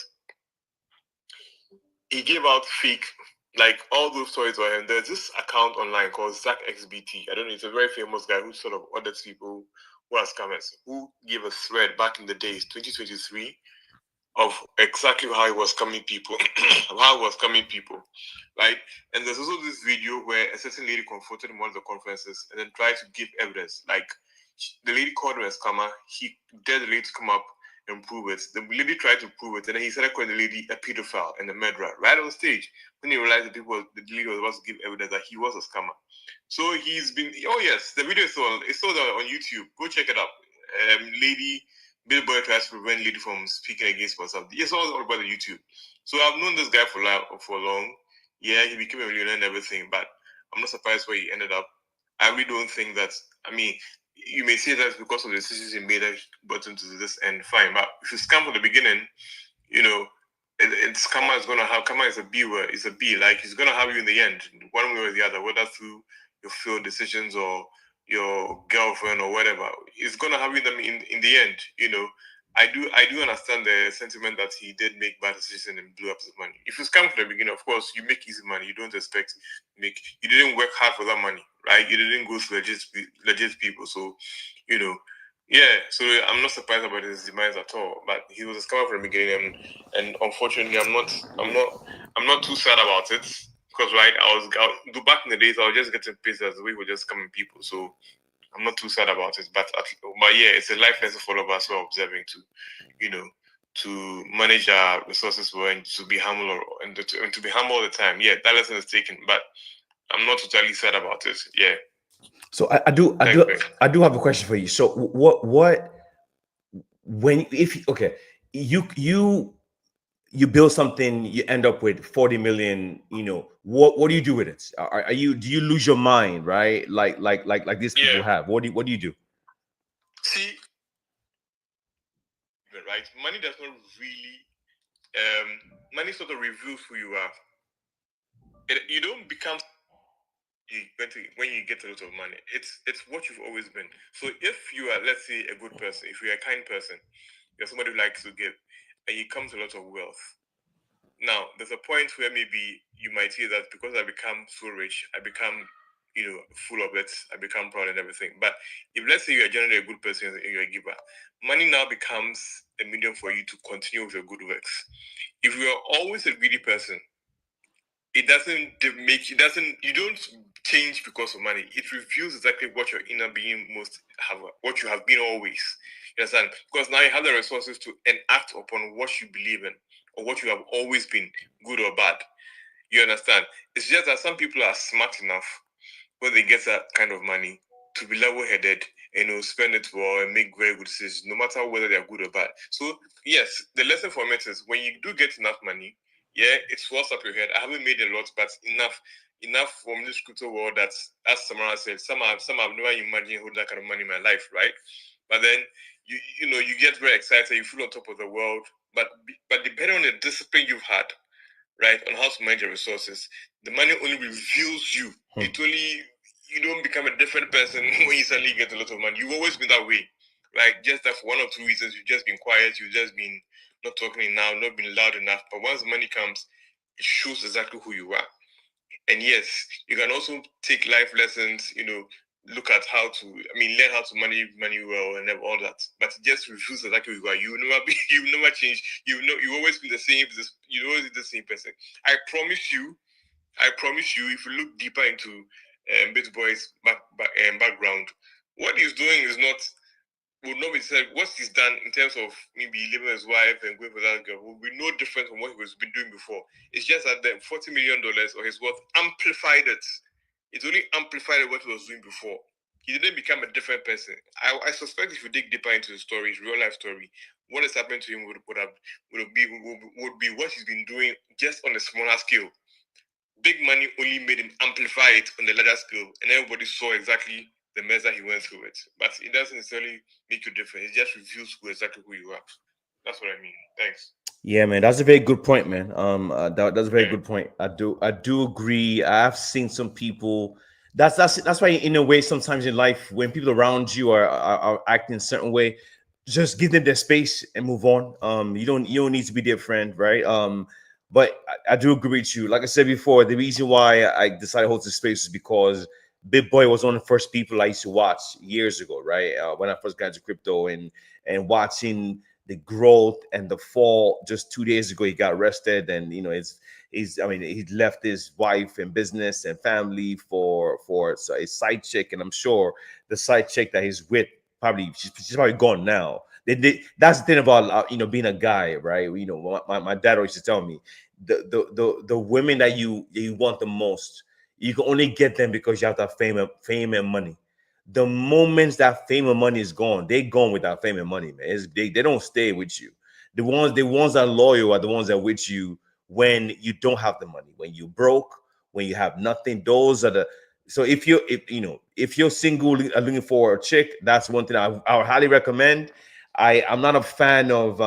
S5: he gave out fake, like all those stories for him. There's this account online called Zach XBT. I don't know, it's a very famous guy who sort of audits people who are scammers, who gave a thread back in the days, 2023, of exactly how he was scamming people, right? And there's also this video where a certain lady confronted him in one of the conferences and then tried to give evidence. Like, the lady called him a scammer. He dared the lady to come up and prove it. The lady tried to prove it, and then he started calling the lady a pedophile and a murderer right on stage when he realized the lady was about to give evidence that he was a scammer. So he's been. Oh yes, the video is still there on YouTube. Go check it out. Lady BitBoy tries to prevent lady from speaking against herself. It's all about the YouTube. So I've known this guy for long. Yeah, he became a millionaire and everything, but I'm not surprised where he ended up. I really don't think that. I mean, you may say that's because of the decisions he made that got into this end, fine. But if you scam from the beginning, you know, karma is gonna have karma is a B word, it's a B, like it's gonna have you in the end, one way or the other, whether through your failed decisions or your girlfriend or whatever. It's gonna have you in the end, you know. I do understand the sentiment that he did make bad decisions and blew up his money. If you scam from the beginning, of course, you make easy money. You don't expect you didn't work hard for that money, right? You didn't go to legit people. So, you know, Yeah, so I'm not surprised about his demise at all. But he was a scammer from the beginning, and unfortunately, I'm not too sad about it because right, back in the days, I was just getting pissed as we were just scamming people. So I'm not too sad about it. But yeah, it's a life lesson for all of us who are observing to, you know, to manage our resources well and to be humble and to be humble all the time. Yeah, that lesson is taken, but I'm not totally sad about it. Yeah.
S1: So I do have a question for you. So what when if okay, you build something, you end up with 40 million, what do you do with it? Are you do you lose your mind, right? Like these people
S5: Yeah.
S1: have. What do you do?
S5: See, right? Money does not really money sort of reveals who you are. You don't become when you get a lot of money. It's what you've always been. So if you are, let's say, a good person, if you're a kind person, you're somebody who likes to give, and you come to a lot of wealth. Now, there's a point where maybe you might hear that because I become so rich, I become, full of it, I become proud and everything. But if let's say you're generally a good person and you're a giver, money now becomes a medium for you to continue with your good works. If you're always a greedy person, you don't change because of money. It reveals exactly what your inner being what you have been always. You understand? Because now you have the resources to enact upon what you believe in or what you have always been, good or bad. You understand? It's just that some people are smart enough when they get that kind of money to be level-headed and spend it well and make very good decisions, no matter whether they're good or bad. So yes, the lesson from it is when you do get enough money, yeah, it swells up your head. I haven't made a lot, but enough from this crypto world that, as Samara said, some have never imagined holding that kind of money in my life, right? But then you get very excited, you feel on top of the world, but depending on the discipline you've had, right, on how to manage your resources, the money only reveals you. It only You don't become a different person when you suddenly get a lot of money. You've always been that way. Like just that for one or two reasons, you've just been quiet, you've just been not talking enough, not been loud enough. But once the money comes, it shows exactly who you are. And yes, you can also take life lessons, look at learn how to manage money well and all that. But it just reveals exactly who you are. You will never be, you will never change. You always be the same. You always be the same person. I promise you, if you look deeper into BitBoy's background, what he's doing would not be said. What he's done in terms of maybe leaving his wife and going for that girl will be no different from what he was been doing before. It's just that the $40 million or his worth amplified it. It only amplified what he was doing before. He didn't become a different person. I suspect if you dig deeper into his story, his real life story, what has happened to him would be what he's been doing just on a smaller scale. Big money only made him amplify it on the larger scale, and everybody saw exactly the mess that he went through it. But it doesn't necessarily make you different. It just reveals exactly who you are. That's what I mean. Thanks.
S1: Yeah, man, that's a very good point, man. That's a very good point. I do agree. I've seen some people. That's why, in a way, sometimes in life, when people around you are acting a certain way, just give them their space and move on. You don't need to be their friend, right? But I do agree with you. Like I said before, the reason why I decided to hold this space is because Big Boy was one of the first people I used to watch years ago, right? When I first got into crypto and watching the growth and the fall. Just 2 days ago, he got arrested, and he left his wife and business and family for a side chick, and I'm sure the side chick that he's with probably she's probably gone now. That's the thing about being a guy, right? My dad always used to tell me the women that you want the most, you can only get them because you have that fame and money. The moments that fame and money is gone, they gone with that fame and money, man. They don't stay with you. The ones that are loyal are the ones that are with you when you don't have the money, when you broke, when you have nothing. Those are the so if you're single looking for a chick, that's one thing I would highly recommend. I'm not a fan of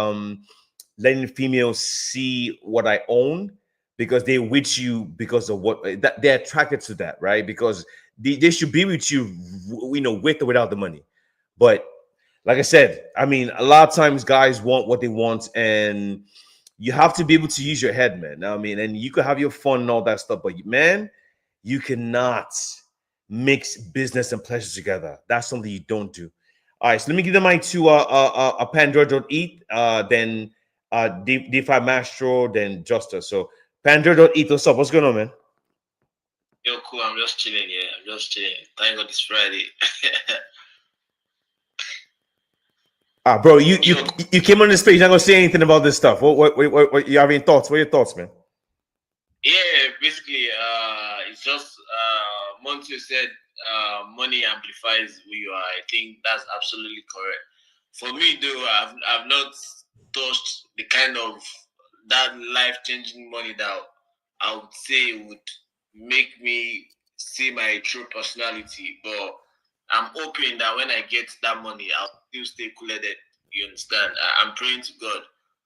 S1: letting females see what I own because they with you because of what that they're attracted to that, right? Because they should be with you, with or without the money. But like I said, a lot of times guys want what they want, and you have to be able to use your head, man. And you can have your fun and all that stuff, but man, you cannot mix business and pleasure together. That's something you don't do. All right, so let me give the mic to Pandora.eat, then DeFi Mastro, then Justice. So Pandora.eat, what's up? What's going on, man?
S4: Yo, cool. I'm just chilling. Yeah, I'm just chilling. Thank God it's Friday.
S1: Bro, you came on this page. You're not gonna say anything about this stuff. What you have any thoughts? What are your thoughts, man?
S4: Yeah, basically, it's just Monty said money amplifies who you are. I think that's absolutely correct. For me, though, I've not touched the kind of that life changing money that I would say would make me see my true personality. But I'm hoping that when I get that money, I'll still stay cool-headed. You understand? I'm praying to God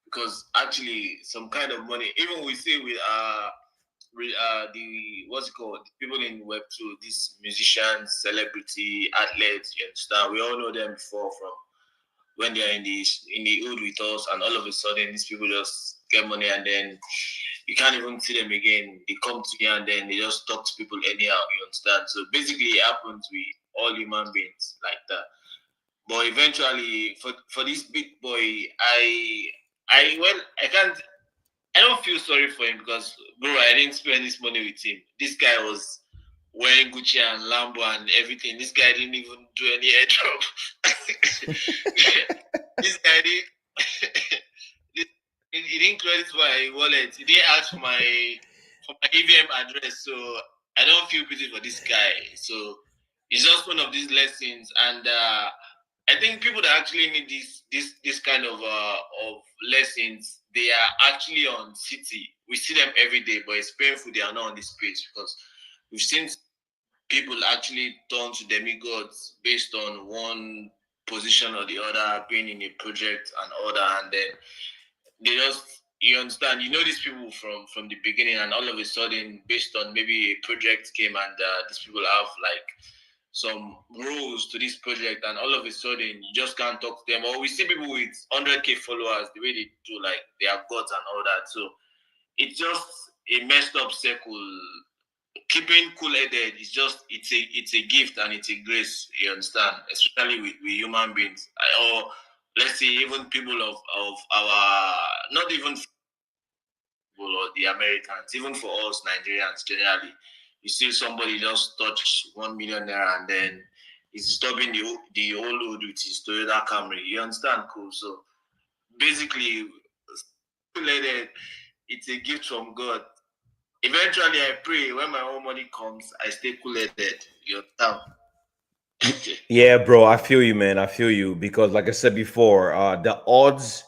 S4: because actually, some kind of money, even we say with the what's it called, the people in Web2, these musicians, celebrity, athletes, you understand? We all know them before from when they are in the hood with us, and all of a sudden these people just get money, and then you can't even see them again. They come to you and then they just talk to people anyhow. You understand? So basically, it happens with all human beings like that. But eventually, for this BitBoy, I can't. I don't feel sorry for him because, bro, I didn't spend this money with him. This guy was wearing Gucci and Lambo and everything. This guy didn't even do any airdrop. This guy didn't. He didn't credit my wallet. He didn't ask for my EVM address. So I don't feel pity for this guy. So it's just one of these lessons, and I think people that actually need this kind of lessons, they are actually on City. We see them every day, but it's painful they are not on this page because we've seen people actually turn to demigods based on one position or the other, being in a project and all that, and then they just, you understand, you know these people from the beginning, and all of a sudden, based on maybe a project came and these people have like some rules to this project, and all of a sudden you just can't talk to them. Or we see people with 100k followers, the way they do, like they have gods and all that. So it's just a messed up circle. Keeping cool-headed is just it's a gift and it's a grace. You understand, especially with human beings, or let's say even people of our, not even people or the Americans, even for us Nigerians generally. You see somebody just touch 1 million naira and then he's stopping the whole load with his Toyota Camry. You understand? Cool. So basically, it's a gift from God. Eventually, I pray when my own money comes, I stay cool-headed. You understand?
S1: Yeah, bro, I feel you, man. I feel you because, like I said before, the odds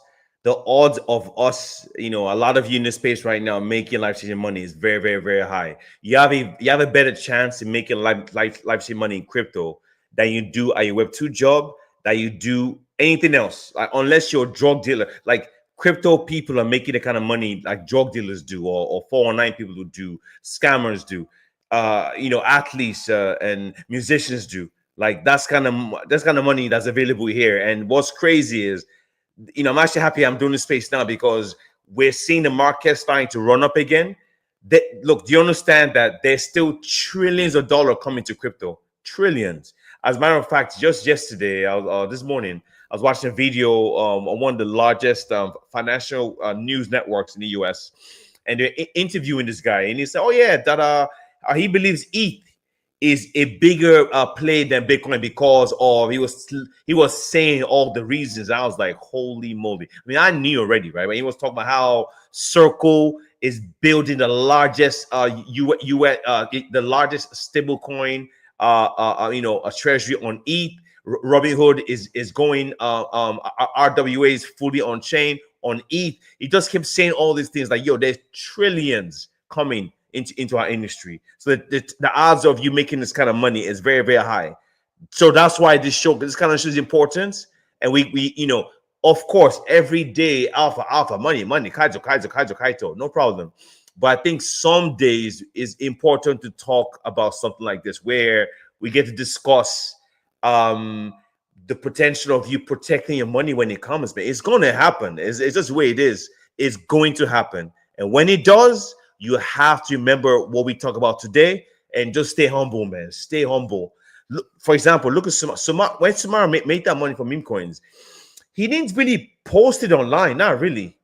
S1: of us, a lot of you in this space right now making life changing money is very, very, very high. You have a better chance in making life changing money in crypto than you do at your Web2 job, that you do anything else, like, unless you're a drug dealer. Like crypto people are making the kind of money like drug dealers do, or 419 people who do, scammers do, athletes and musicians do. Like that's kind of money that's available here. And what's crazy is, I'm actually happy I'm doing this space now because we're seeing the market starting to run up again. Look, do you understand that there's still trillions of dollars coming to crypto? Trillions. As a matter of fact, just yesterday, this morning, I was watching a video on one of the largest financial news networks in the US, and they're interviewing this guy, and he said, "Oh yeah, that he believes ETH is a bigger play than Bitcoin because of he was saying all the reasons." I was like, holy moly. I mean, I knew already, right? When he was talking about how Circle is building the largest the largest stable coin, a treasury on ETH. Robinhood is going RWA is fully on chain on ETH. He just kept saying all these things like, yo, there's trillions coming into our industry. So the odds of you making this kind of money is very, very high. So that's why this kind of shows importance. And we of course, every day, alpha, money, kaito, no problem. But I think some days is important to talk about something like this, where we get to discuss the potential of you protecting your money when it comes, man. It's going to happen. It's just the way it is. It's going to happen. And when it does, you have to remember what we talk about today and just stay humble, man. Stay humble. Look, for example, look at Samar. When Samar made that money from meme coins, he didn't really post it online. Not really.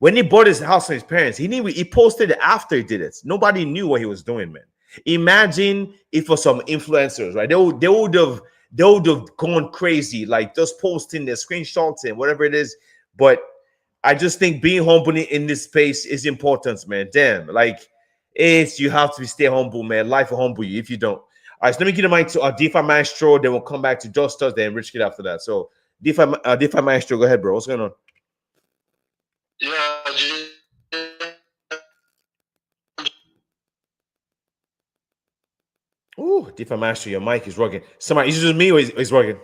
S1: When he bought his house from his parents, he posted it after he did it. Nobody knew what he was doing, man. Imagine if for some influencers, right? They would have gone crazy, like just posting their screenshots and whatever it is. But I just think being humble in this space is important, man. Damn, like you have to stay humble, man. Life will humble you if you don't. All right, so let me give the mic to DeFi Maestro. Then we'll come back to Justus, then Rich Kid after that. So DeFi Maestro, go ahead, bro. What's going on?
S4: Yeah,
S1: Ooh, DeFi Maestro, your mic is working. Somebody, is it just me or is working?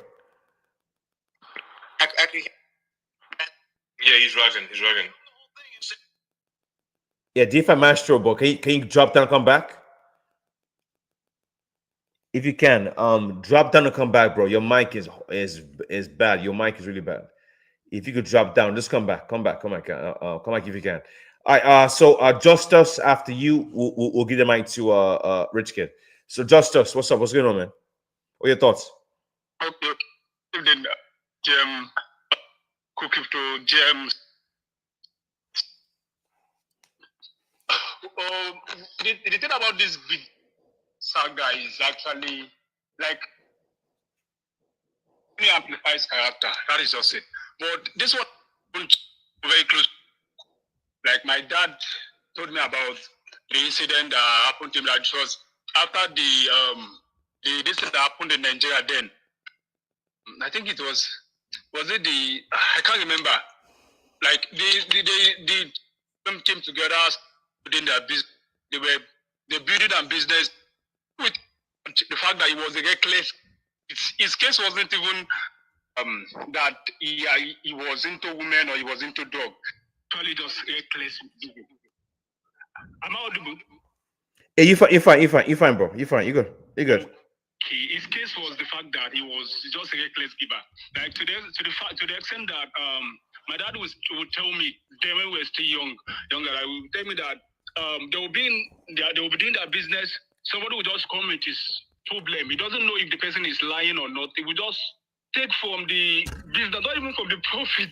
S5: Yeah, he's rugging. He's rugging.
S1: Yeah, DeFi Maestro, bro. Can you drop down and come back? If you can, drop down and come back, bro. Your mic is bad. Your mic is really bad. If you could drop down, just come back. Come back if you can. All right. So Justus, after you, we'll give the mic to Rich Kid. So Justus, what's up? What's going on, man? What are your thoughts?
S6: Okay. Then gem, crypto gems. The thing about this big saga is actually like he amplifies character. That is just it. But this one very close. Like my dad told me about the incident that happened to him. That was after the this that happened in Nigeria. Then I think it was it the I can't remember. Like the came together within their business. They building a business with the fact that he was a reckless. His case wasn't even that he was into women or he was into dog. Probably just reckless. Am I audible?
S1: Yeah, you're fine, bro. You're fine. You're good.
S6: His case was the fact that he was just a reckless giver. Like to the extent that my dad would tell me then when we were still younger, I would tell me that they will be doing their business. Somebody will just come with his problem. He doesn't know if the person is lying or not. He will just take from the business, not even from the profit.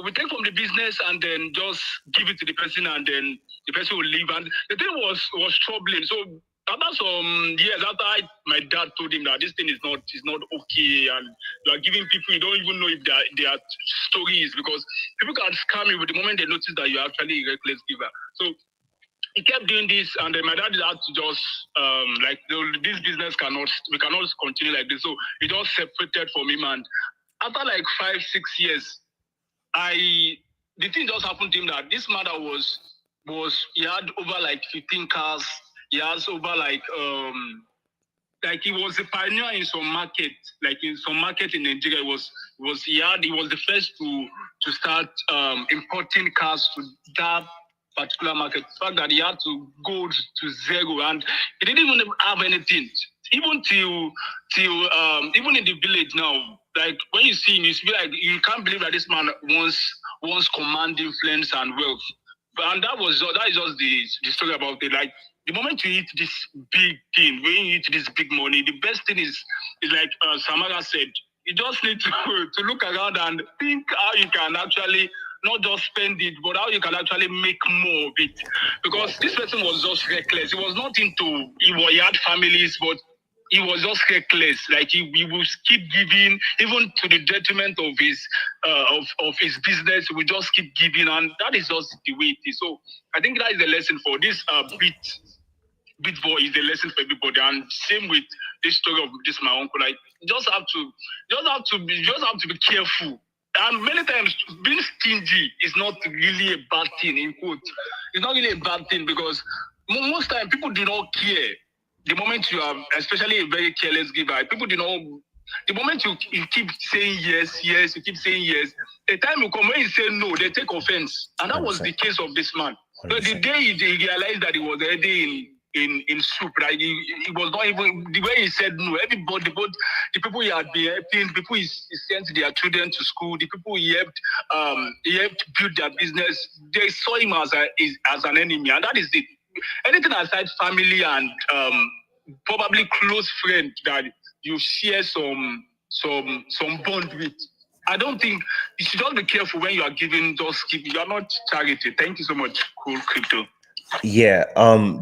S6: We take from the business and then just give it to the person, and then the person will leave. And the thing was troubling. So after some years, after my dad told him that this thing is not okay, and you are giving people, you don't even know if they are stories, because people can scam you with the moment they notice that you're actually a reckless giver. So he kept doing this, and then my dad had to just this business we cannot continue like this. So he just separated from him, and after like 5-6 years, the thing just happened to him that this man that was he had over like 15 cars. He has over like he was a pioneer in some market, like in some market in Nigeria. He was the first to start importing cars to that particular market. The fact that he had to go to zero, and he didn't even have anything. Even till even in the village now, like when you see him, you feel like you can't believe that this man once command influence and wealth. And that is just the story about it. Like the moment you eat this big thing, when you eat this big money, the best thing is like Samara said, you just need to look around and think how you can actually not just spend it, but how you can actually make more of it. Because this person was just reckless. He was not into, he had families, but he was just reckless. Like he would keep giving, even to the detriment of his business. He would just keep giving, and that is just the way it is. So I think that is a lesson for this BitBoy is a lesson for everybody, and same with this story of this my uncle. Like just have to be careful. And many times being stingy is not really a bad thing. In quote, it's not really a bad thing, because most time people do not care. The moment you are, especially a very careless giver, people do not. The moment you keep saying yes, you keep saying yes, a time will come when you say no, they take offense, and that 100%. Was the case of this man. So the day he realized that he was already in soup, like he was not even the way he said no. Everybody, both the people he had been helping, the people he sent their children to school, the people he helped build their business, they saw him as an enemy, and that is it. Anything aside family and probably close friend that you share some bond with. I don't think you should just be careful when you are giving. Just give. You are not charity. Thank you so much, Cool Crypto.
S1: Yeah,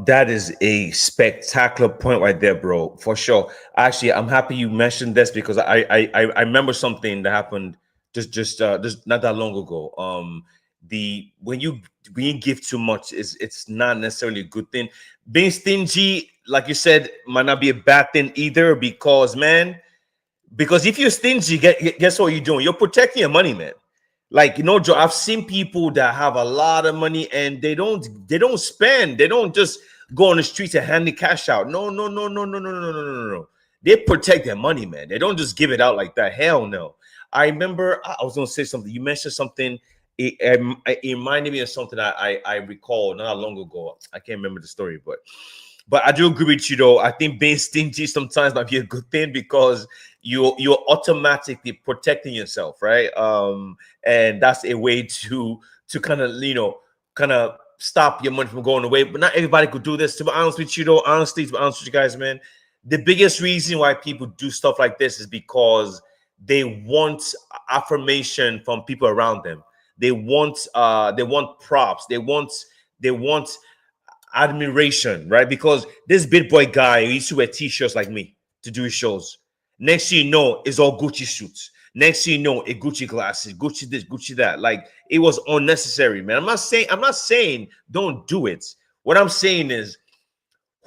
S1: that is a spectacular point right there, bro. For sure. Actually, I'm happy you mentioned this because I remember something that happened just not that long ago. The when you give too much is it's not necessarily a good thing. Being stingy, like you said, might not be a bad thing either because man, because if you're stingy, guess what you're doing? You're protecting your money, man. Like Joe, I've seen people that have a lot of money and they don't spend. They don't just go on the streets and hand the cash out. No, no, no, no, no, no, no, no, no, no, no. They protect their money, man. They don't just give it out like that. Hell no. I remember I was gonna say something. You mentioned something. It reminded me of something I recall not long ago. I can't remember the story, but I do agree with you though. I think being stingy sometimes might be a good thing because you're automatically protecting yourself, right? And that's a way to kind of kind of stop your money from going away. But not everybody could do this. To be honest with you though, honestly, to be honest with you guys, man, the biggest reason why people do stuff like this is because they want affirmation from people around them. They want props. They want admiration, right? Because this BitBoy guy he used to wear t-shirts like me to do his shows. Next thing you know, it's all Gucci suits. Next thing you know, it Gucci glasses, Gucci this, Gucci that. Like it was unnecessary, man. I'm not saying don't do it. What I'm saying is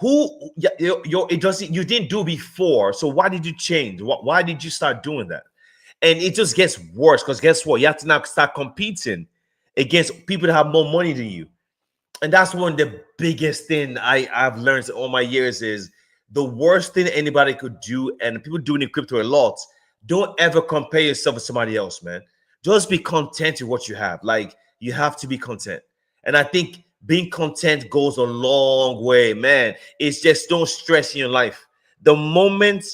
S1: it doesn't you didn't do before. So why did you change? Why did you start doing that? And it just gets worse because guess what? You have to now start competing against people that have more money than you. And that's one of the biggest thing I've learned in all my years is the worst thing anybody could do, and people doing in crypto a lot. Don't ever compare yourself with somebody else, man. Just be content with what you have. Like you have to be content. And I think being content goes a long way, man. It's just don't stress in your life. The moment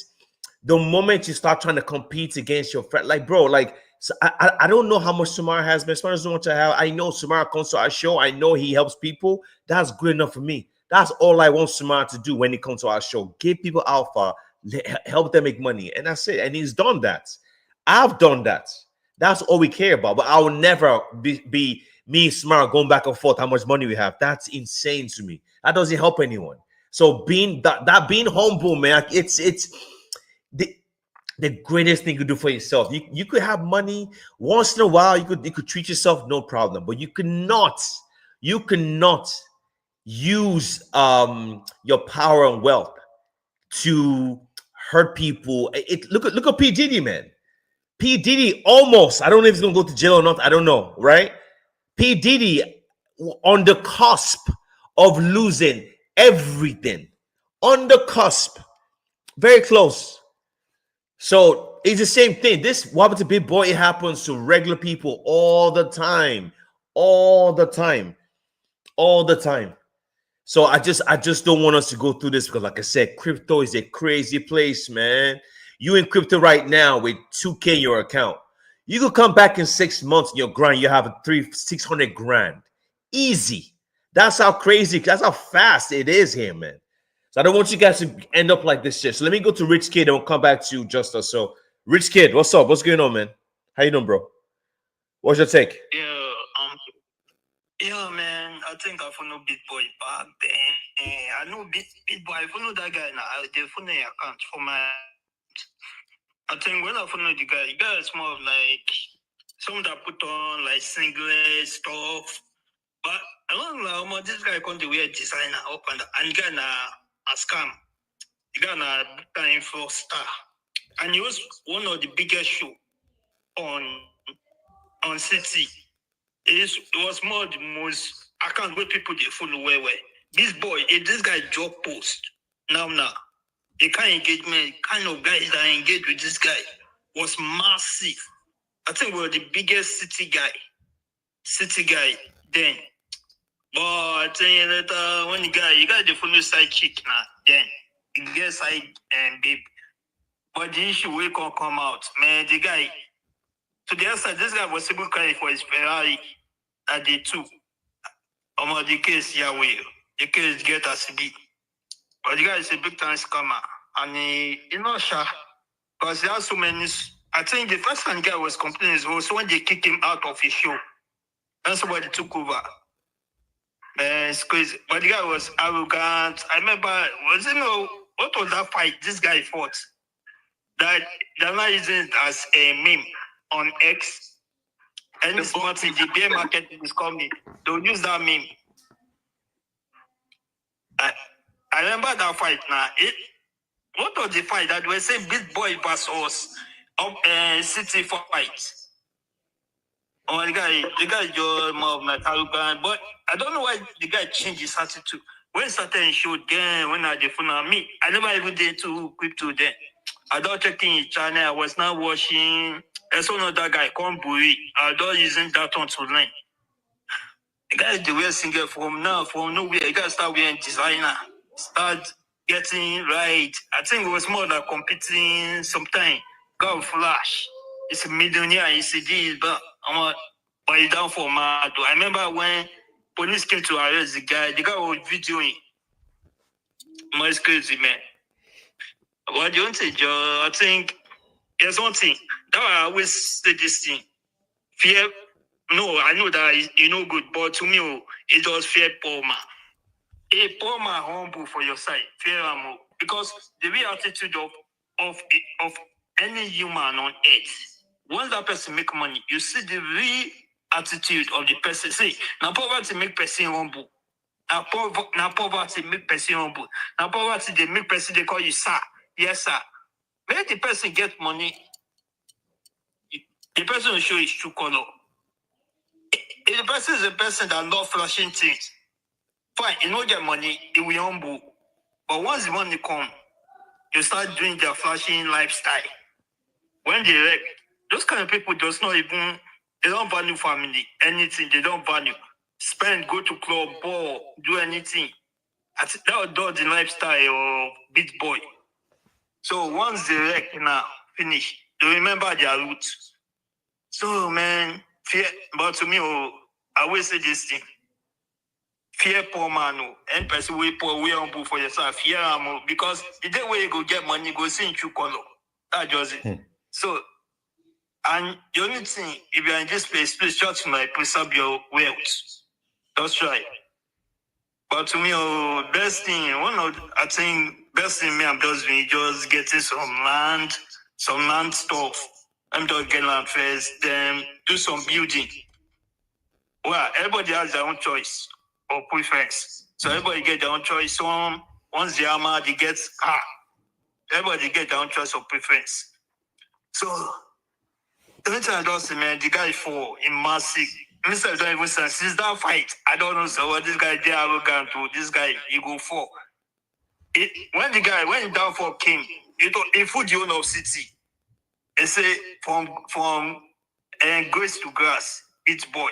S1: the moment you start trying to compete against your friend, like bro, like so I don't know how much Samara has, but as far as how much I have, I know Samara comes to our show. I know he helps people. That's good enough for me. That's all I want Samara to do when he comes to our show. Give people alpha, help them make money, and that's it. And he's done that. I've done that. That's all we care about. But I will never be me and Samara going back and forth how much money we have. That's insane to me. That doesn't help anyone. So being that being humble, man, it's the greatest thing you could do for yourself. You could have money once in a while. You could treat yourself, no problem. But you cannot use your power and wealth to hurt people. Look at P Diddy, man. P Diddy almost. I don't know if he's gonna go to jail or not. I don't know, right? P Diddy on the cusp of losing everything. On the cusp, very close. So it's the same thing. This what happened to Big Boy, it happens to regular people all the time. All the time. All the time. So I just don't want us to go through this because, like I said, crypto is a crazy place, man. You in crypto right now with 2K in your account. You could come back in 6 months in your grind, you have a 600 grand. Easy. That's how crazy, that's how fast it is here, man. So I don't want you guys to end up like this shit. So let me go to Rich Kid and we'll come back to Justice. So Rich Kid, what's up? What's going on, man? How you doing, bro? What's your take?
S7: Yeah, man. I think I follow BitBoy back then. I know BitBoy. I follow that guy now. They follow your account for my. I think when I follow the guy is more of like some that put on like singlet stuff. But I don't know how much this guy come to wear designer up and the guy na a scam. The guy na time for star. And he was one of the biggest show on City. It was more the most account where people they follow where. This boy, this guy job post now. The kind of engagement, kind of guys that engage with this guy was massive. I think we were the biggest city guy then. But I think later when you guys they follow side chick now, then you get side and babe. But the issue will come out, man. The guy to the other side, this guy was able to carry for his Ferrari at the two. The case Yahweh, the case get as be. But the guy is a big time scammer, and he not sure. Because there are so many. I think the first time the guy was complaining was when they kicked him out of his show. And somebody took over. Man, it's crazy. But the guy was arrogant. I remember, what was that fight this guy fought? That they're not using it as a meme on X. And this month in the bear market is coming. They'll use that meme. I remember that fight now. What was the fight that we say BitBoy versus City fight? Oh, the guy just more of like arrogant, but I don't know why the guy changed his attitude. When certain showed then, when I did phone me, I never even did to crypto then. I don't checking his channel. I was not watching. I saw another guy come bully. I don't using that one to learn. The guy is the real singer from nowhere. The guy start wearing designer, start getting right. I think it was more like competing sometime. Go flash. It's a millionaire. It's a deal, but he's down for mad. I remember when police came to arrest the guy was videoing. It's crazy, man. What do you want to say, Joe? I think there's one thing that I always say this thing. Fear. No, I know that it's no good, but to me, it just fear poor man. A poor man humble for your side, fear him, because the real attitude of any human on earth, once that person make money, you see the real attitude of the person. See, now poverty make person humble. Now poverty make person humble. Now poverty they make person they call you sir. Yes, sir. When the person get money, the person will show his true color. If the person is a person that love flashing things, fine, you don't get money, it will humble. But once the money come, you start doing their flashing lifestyle. When they wreck, those kind of people does not even, they don't value family, anything, they don't value. Spend, go to club, ball, do anything. I think that was the lifestyle of BitBoy. So once they wreck now, finish, they remember their roots. So man, fear, but to me, I always say this thing. Fear poor man, and person we poor, we humble for yourself. Fear because the day where you go get money, go see in true color. That's just it. So, and the only thing, if you're in this place, please try to preserve your wealth. That's right. But to me, best thing, I think best thing me I'm just doing, just getting some land stuff. I'm just getting land first, then do some building. Well, everybody has their own choice or preference. So everybody get their own choice. Some, once they are they get everybody get their own choice or preference. So the only thing I don't see, man, the guy for in massive. Mr. Don't even say since that fight, I don't know. So what this guy did arrogant to this guy, he go for. When the downfall came, he put the owner of city. They say from grace to grass, it's boy.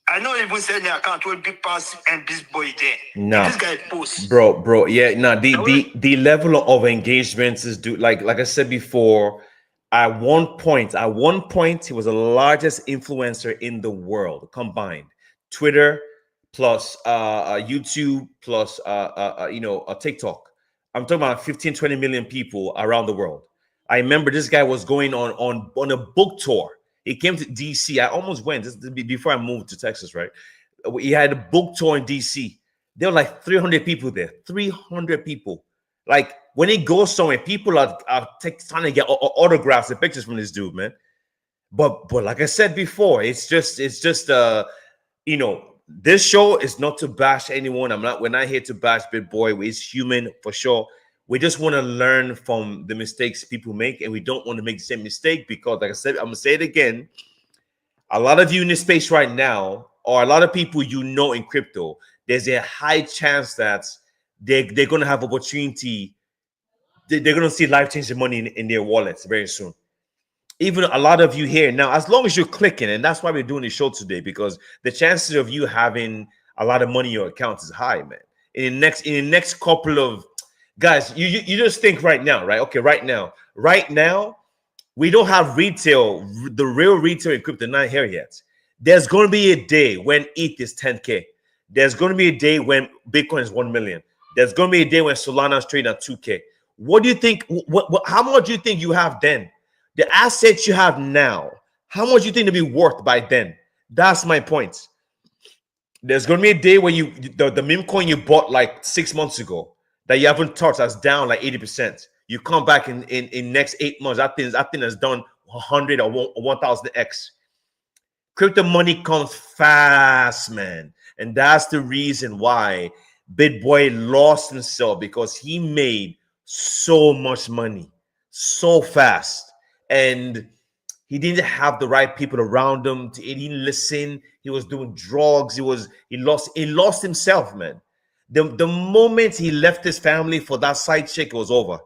S7: I know even said the account will big pass and this boy there.
S1: No,
S7: this guy post.
S1: Bro, yeah, no, the level of engagements is like I said before. At one point, he was the largest influencer in the world combined. Twitter plus YouTube plus TikTok. I'm talking about 15, 20 million people around the world. I remember this guy was going on a book tour. He came to DC. I almost went before I moved to Texas, right? He had a book tour in DC. There were like 300 people there. 300 people. Like when he goes somewhere, people are trying to get autographs and pictures from this dude, man. But like I said before, it's just this show is not to bash anyone. We're not here to bash BitBoy. It's human for sure. We just want to learn from the mistakes people make, and we don't want to make the same mistake because, like I said, I'm gonna say it again. A lot of you in this space right now, or a lot of people in crypto, there's a high chance that they're going to have opportunity. They're going to see life-changing money in their wallets very soon. Even a lot of you here now, as long as you're clicking, and that's why we're doing the show today, because the chances of you having a lot of money in your account is high, man. In the next couple of guys, you just think right now, right? Okay, right now, we don't have retail, the real retail in crypto not here yet. There's going to be a day when ETH is 10K. There's going to be a day when Bitcoin is 1 million. There's going to be a day when Solana is trading at 2K. What do you think? How much do you think you have then? The assets you have now, how much do you think to be worth by then? That's my point. There's going to be a day where the meme coin you bought like 6 months ago that you haven't touched, that's down like 80%. You come back in next 8 months, that thing has done 100 or 1000x. Crypto money comes fast, man. And that's the reason why BitBoy lost himself, because he made so much money so fast. And he didn't have the right people around him. He didn't listen. He was doing drugs. He lost himself, man. The moment he left his family for that side chick, it was over.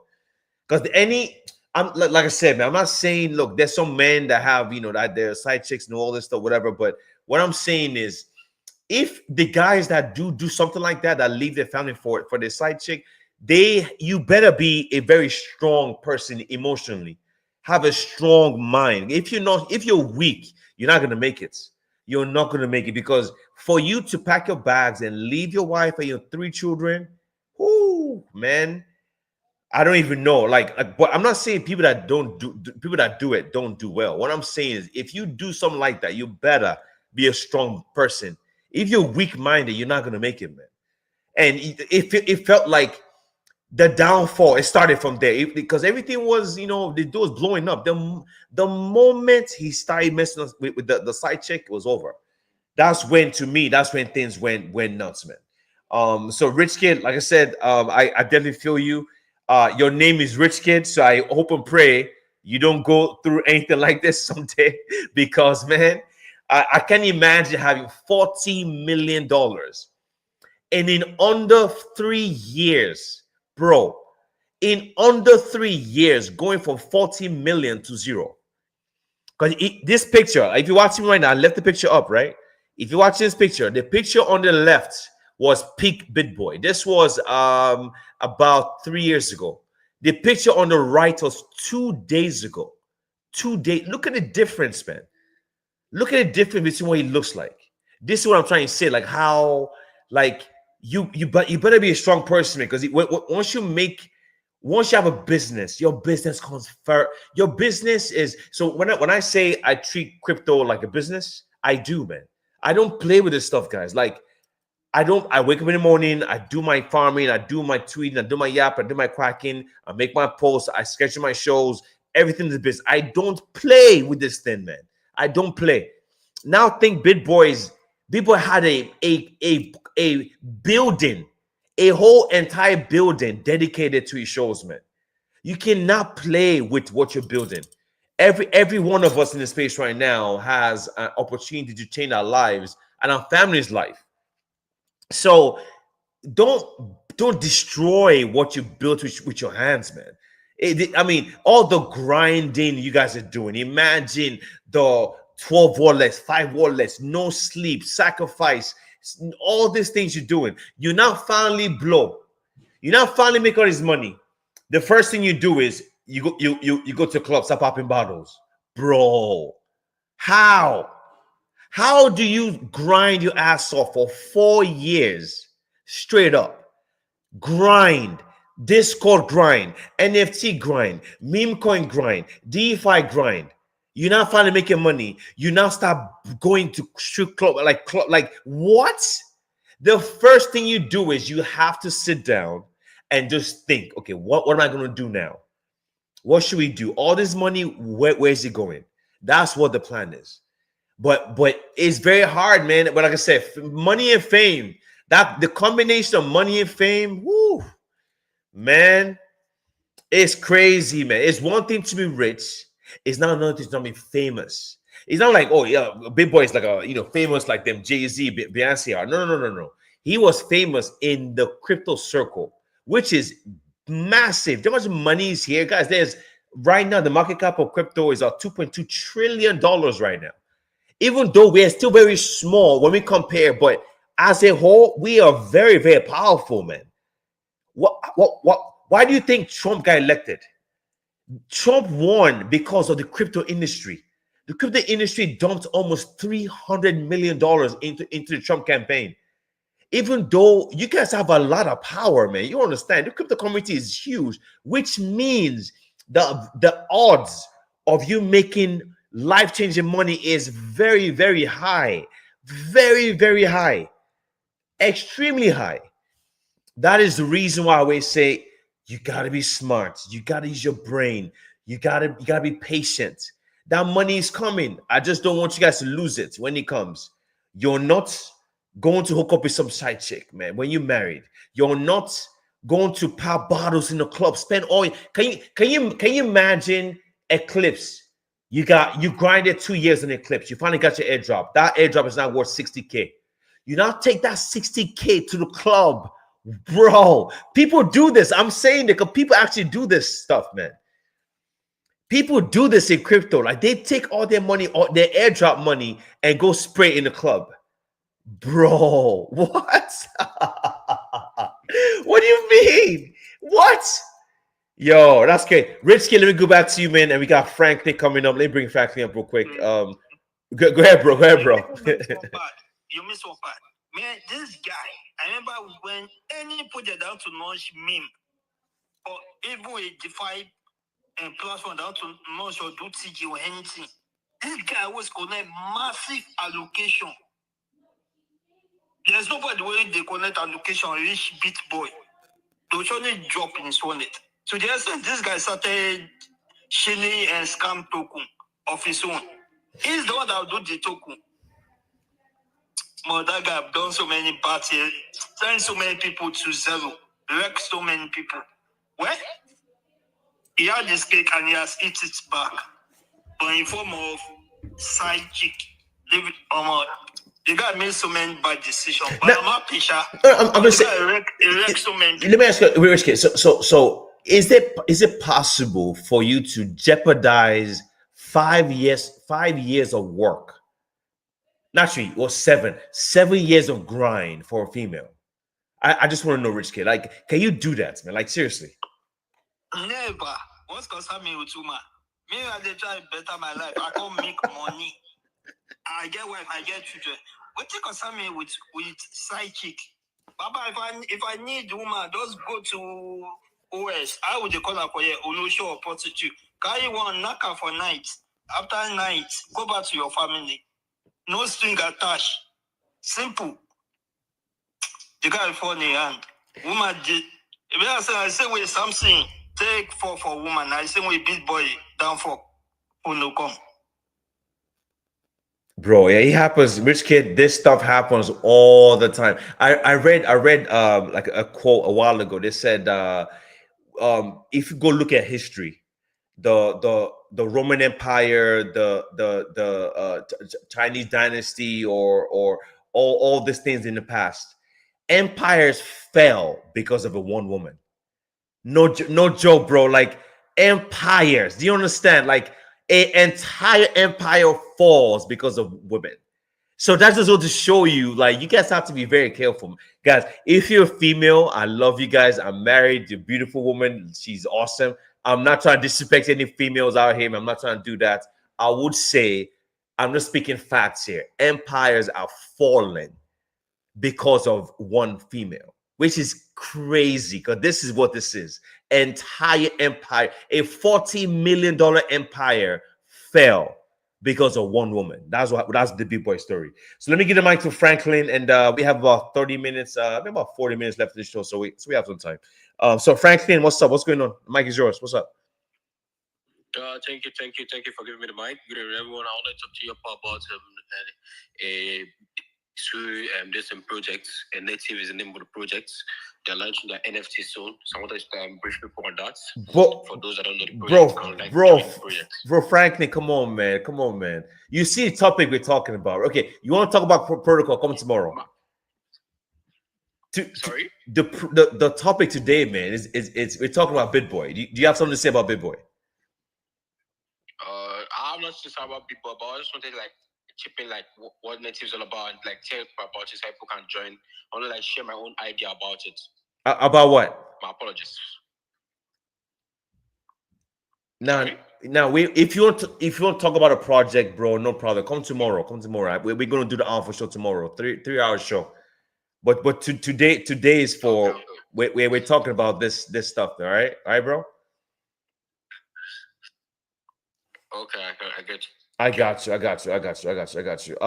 S1: Because I'm like I said, man, I'm not saying, look, there's some men that have, that their side chicks and all this stuff, whatever. But what I'm saying is, if the guys that do something like that leave their family for their side chick, you better be a very strong person emotionally. Have a strong mind. If you're weak, you're not gonna make it. You're not gonna make it, because for you to pack your bags and leave your wife and your 3 children, whoo, man, I don't even know. But I'm not saying people that do it don't do well. What I'm saying is, if you do something like that, you better be a strong person. If you're weak-minded, you're not gonna make it, man. And it felt like the downfall, it started from there, because everything was, the door was blowing up. The moment he started messing with the side chick, it was over. That's when things went nuts, man. So Rich Kid, like I said, I definitely feel you. Your name is Rich Kid, so I hope and pray you don't go through anything like this someday, because, man, I can't imagine having $40 million, and in under 3 years, bro, in under 3 years, going from 40 million to zero. Because this picture, if you're watching right now, I left the picture up, right? If you watch this picture, the picture on the left was peak BitBoy. This was about 3 years ago. The picture on the right was 2 days ago. 2 days. Look at the difference, man. Look at the difference between what he looks like. This is what I'm trying to say. Like how, like you better be a strong person, man. Because once you have a business, your business comes first. Your business is, so when I say I treat crypto like a business, I do, man. I don't play with this stuff, guys. Like I wake up in the morning, I do my farming, I do my tweeting, I do my yap, I do my quacking, I make my posts, I schedule my shows, everything is business. I don't play with this thing, man. I don't play. Now think BitBoy had a building, a whole entire building dedicated to his shows, man. You cannot play with what you're building. Every one of us in the space right now has an opportunity to change our lives and our family's life. So don't destroy what you built with your hands, man. I mean, all the grinding you guys are doing. Imagine the 12 wallets, 5 wallets, no sleep, sacrifice, all these things you're doing. You now finally blow. You now finally make all this money. The first thing you do is you go to a club, start popping bottles. Bro, how do you grind your ass off for 4 years straight up? Grind, Discord grind, NFT grind, meme coin grind, DeFi grind. You now finally making money. You now start going to strip club, like what? The first thing you do is you have to sit down and just think, okay, what am I going to do now? What should we do? All this money, where is it going? That's what the plan is. But it's very hard, man. But like I said, money and fame, that the combination of money and fame, whoo, man, it's crazy, man. It's one thing to be rich. It's not another thing to be famous. It's not like, oh yeah, BitBoy is like famous like them Jay-Z, Beyonce are. No. He was famous in the crypto circle, which is massive. How much money is here, guys? There's right now the market cap of crypto is $2.2 trillion right now. Even though we are still very small when we compare, but as a whole, we are very, very powerful, man. Why do you think Trump got elected? Trump won because of the crypto industry. The crypto industry dumped almost $300 million into the Trump campaign. even though you guys have a lot of power, man, you understand the crypto community is huge, which means the odds of you making life-changing money is very, very high, very, very high, extremely high. That is the reason why I always say you gotta be smart, you gotta use your brain, you gotta be patient. That money is coming. I just don't want you guys to lose it when it comes. You're not going to hook up with some side chick, man. When you're married, you're not going to pop bottles in the club, spend all. Can you imagine Eclipse? You grinded 2 years in Eclipse. You finally got your airdrop. That airdrop is now worth 60K. You now take that 60K to the club, bro. People do this. I'm saying that because people actually do this stuff, man. People do this in crypto. Like they take all their money, all their airdrop money, and go spray in the club. Bro, what? What do you mean? What? Yo, that's great. Rich Kid, let me go back to you, man. And we got Franklin coming up. Let me bring Franklin up real quick. Go ahead, bro. Go ahead, bro.
S7: You miss one part. Man, this guy, I remember when any project down to launch meme or even a DeFi and platform down to launch or do TG or anything, this guy was connect massive allocation. There's nobody where they connect allocation reach BitBoy. They'll only drop in his wallet. So there's this guy started shilling and scam token of his own. He's the one that will do the token. But that guy have done so many bad things, sent so many people to zero, wrecked so many people. Well, he had this cake and he has eaten it back. But in form of side chick. The guy made so many bad decisions. But
S1: Now,
S7: I'm happy, Sha.
S1: I'm just saying.
S7: Wrecked so many people.
S1: Let me ask you, Rich Kid. So is it possible for you to jeopardize 5 years of work? Naturally, or 7 years of grind for a female. I just want to know, Rich Kid, like, can you do that, man? Like, seriously?
S7: Never. What's concerned me with woman? Me, I dey try better my life. I can't make money. I get wife, I get children. What you concern me with side chick? Baba, if I need woman, just go to OS. I would call her for you, Onosho or prostitute. Carry one, knock her for night. After night, go back to your family. No string attached. Simple. The guy phone in hand. Woman did. If I say with something, take for woman. I say with BitBoy down for no come.
S1: Bro, yeah, it happens. Rich Kid, this stuff happens all the time. I read like a quote a while ago. They said if you go look at history, the Roman Empire, the Chinese dynasty, or all these things in the past, empires fell because of a one woman. No joke, bro. Like empires. Do you understand? Like an entire empire falls because of women. So that's just all to show you, like, you guys have to be very careful, guys. If you're a female, I love you guys. I'm married to a beautiful woman. She's awesome. I'm not trying to disrespect any females out here. I'm not trying to do that. I would say, I'm just speaking facts here. Empires are falling because of one female, which is crazy, because this is what this is. Entire empire, a $40 million empire fell because of one woman. That's the BitBoy story. So let me give the mic to Franklin, and we have about 30 minutes, about 40 minutes left of the show, so we have some time. So Franklin, what's up? What's going on? The mic is yours. What's up?
S8: Thank you for giving me the mic. Good evening, everyone. I want to talk to you about there's some projects, and Native is the name of the projects. They're launching their NFT soon, so I want to brief people on that. For those that don't know the project,
S1: bro, Franklin, come on, man. You see the topic we're talking about. Okay, you want to talk about protocol? Come tomorrow.
S8: Sorry.
S1: The topic today, man, is we're talking about BitBoy. Do you have something to say about BitBoy?
S8: I'm not just about BitBoy, but I just wanted to chip in what Native is all about, and tell about it so people can join. I want to share my own idea about it.
S1: About what?
S8: My apologies.
S1: Now, if you want to talk about a project, bro, no problem. Come tomorrow. We're gonna do the alpha show tomorrow. 3 hour show. But today is for we're talking about this stuff. All right, bro.
S8: Okay, I get you.
S1: I got you. I got you.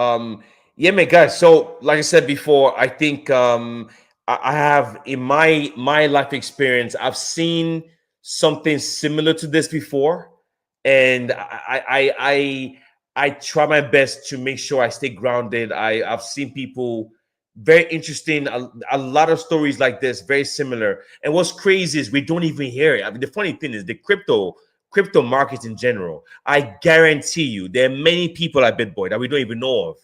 S1: Yeah, man, guys. So, like I said before, I think I have in my life experience, I've seen something similar to this before, and I try my best to make sure I stay grounded. I've seen people very interesting, a lot of stories like this, very similar. And what's crazy is we don't even hear it. I mean, the funny thing is the crypto market in general. I guarantee you, there are many people at BitBoy that we don't even know of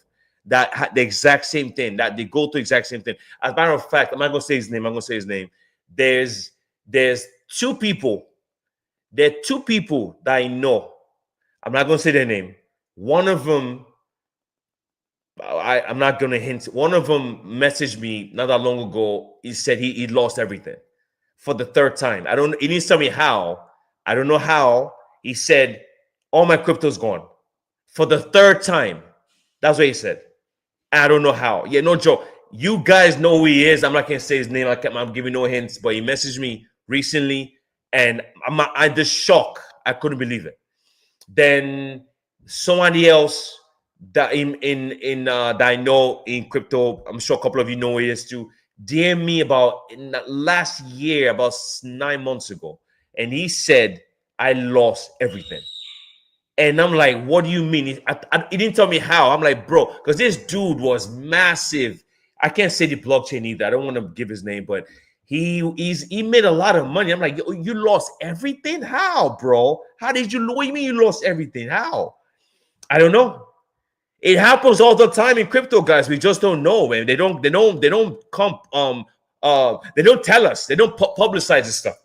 S1: that the exact same thing, that they go to exact same thing. As a matter of fact, I'm not gonna say his name. I'm gonna say his name. There's two people. There are two people that I know. I'm not gonna say their name. One of them, I'm not gonna hint. One of them messaged me not that long ago. He said he lost everything for the third time. I don't. He didn't tell me how. I don't know how. He said all my crypto's gone for the third time. That's what he said. I don't know how. Yeah, no joke. You guys know who he is. I'm not gonna say his name. I'm giving no hints. But he messaged me recently, and I just shocked. I couldn't believe it. Then somebody else that in that I know in crypto, I'm sure a couple of you know who he is too. DM me about in the last year, about 9 months ago, and he said I lost everything. And I'm like, what do you mean? He didn't tell me how. I'm like, bro, because this dude was massive. I can't say the blockchain either. I don't want to give his name, but he made a lot of money. I'm like, you lost everything? How, bro? How did you? What do you mean you lost everything? How? I don't know. It happens all the time in crypto, guys. We just don't know, man. They don't come they don't tell us. They don't publicize this stuff.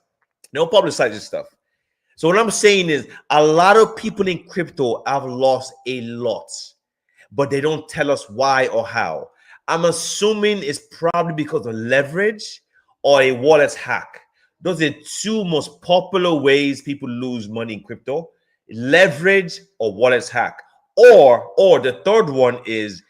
S1: They don't publicize this stuff. So what I'm saying is a lot of people in crypto have lost a lot, but they don't tell us why or how. I'm assuming it's probably because of leverage or a wallet hack. Those are two most popular ways people lose money in crypto: leverage or wallet hack. Or the third one is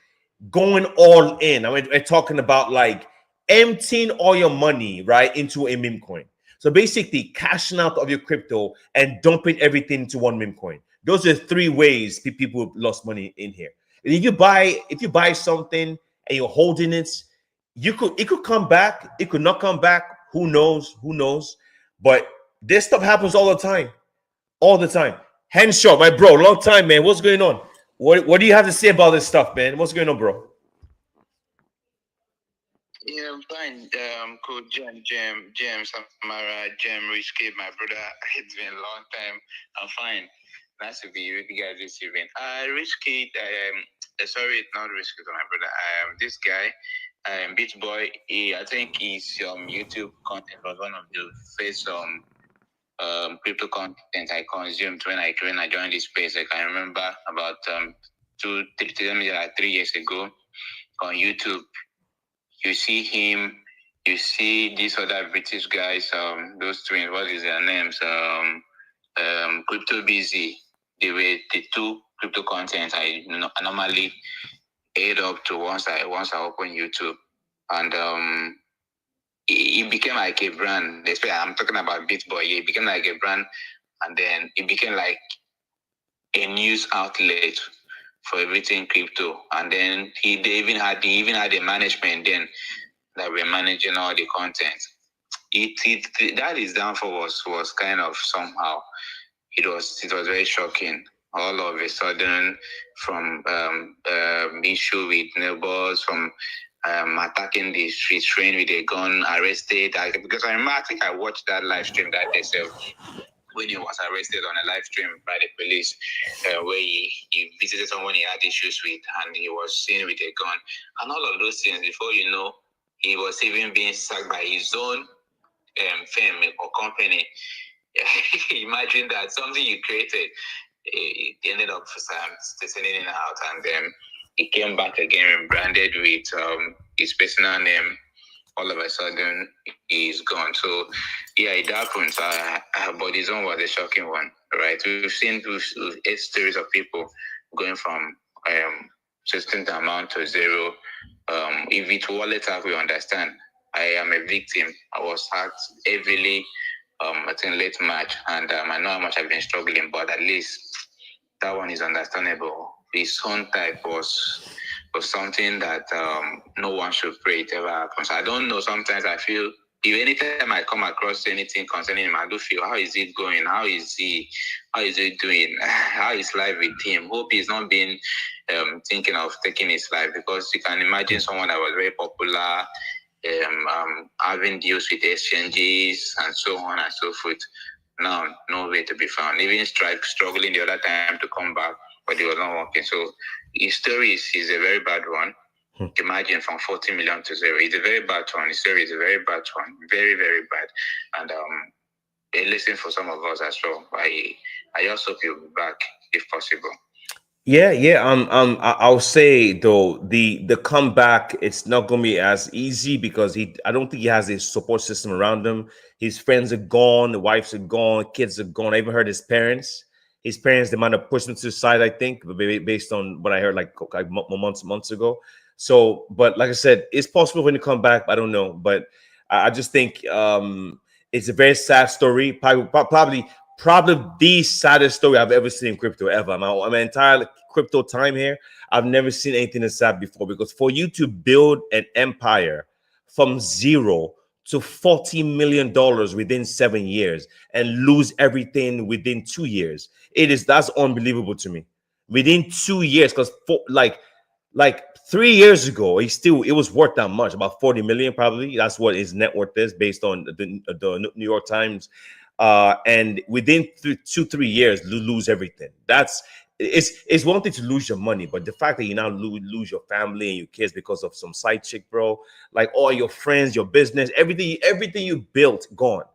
S1: going all in. I mean, we're talking about like emptying all your money right into a meme coin. So basically, cashing out of your crypto and dumping everything into one meme coin. Those are three ways people lost money in here. If you buy something and you're holding it, it could come back, it could not come back. Who knows? Who knows? But this stuff happens all the time, all the time. Henshaw, my bro, long time, man. What's going on? What do you have to say about this stuff, man? What's going on, bro?
S4: Yeah, I'm fine. Cool, James, Samara, Risky, my brother. It's been a long time. I'm fine. Nice to be with you guys this evening. Risky, sorry, not Risky, my brother. This guy, BitBoy. I think his YouTube content was one of the first crypto content I consumed when I joined this space. I can remember about 3 years ago on YouTube. You see him, you see these other British guys, those twins, what is their names? Crypto Busy. They were the two crypto content I normally add up to once I open YouTube. And it became like a brand. Especially I'm talking about BitBoy. It became like a brand, and then it became like a news outlet for everything crypto. And then they even had a management then that were managing all the content. That is downfall was kind of somehow it was very shocking. All of a sudden, from issue with neighbors, from attacking the street train with a gun, arrested. Because I remember, I think I watched that live stream that day when he was arrested on a live stream by the police, where he visited someone he had issues with, and he was seen with a gun, and all of those things. Before you know, he was even being sacked by his own firm or company. Imagine that something you created, it ended up stationing it out, and then he came back again branded with his personal name. All of a sudden, he's gone. So, yeah, it happens. But his own was a shocking one, right? We've seen 8 stories of people going from
S9: consistent amount to zero. If it wallet hack, we understand. I am a victim. I was hacked heavily. I think late March, and I know how much I've been struggling, but at least that one is understandable. His own type was something that no one should pray it ever happens. I don't know. Sometimes I feel if anytime I come across anything concerning him, I do feel how is it going? How is he doing? How is life with him? Hope he's not been thinking of taking his life, because you can imagine someone that was very popular, having deals with exchanges and so on and so forth. Now, no way to be found. Even struggling the other time to come back, but it was not working. So his story is a very bad one. Imagine from 40 million to zero. It's a very bad one. His story is a very bad one. Very, very bad. And a lesson for some of us as well. I also hope you'll be back if possible.
S1: Yeah. I'll say though, the comeback, it's not gonna be as easy because I don't think he has a support system around him. His friends are gone, the wives are gone, kids are gone. I even heard his parents. His parents, they might have pushed him to the side, I think, based on what I heard like months ago. So, but like I said, it's possible when you come back. I don't know, but I just think it's a very sad story. Probably the saddest story I've ever seen in crypto ever. My entire crypto time here, I've never seen anything as sad before, because for you to build an empire from zero to $40 million within 7 years and lose everything within 2 years, that's unbelievable to me. Within 2 years, because like 3 years ago, it was worth that much, about 40 million probably. That's what his net worth is based on the New York Times. And within 2-3 years, lose everything. It's one thing to lose your money, but the fact that you now lose your family and your kids because of some side chick, bro, like all your friends, your business, everything you built gone.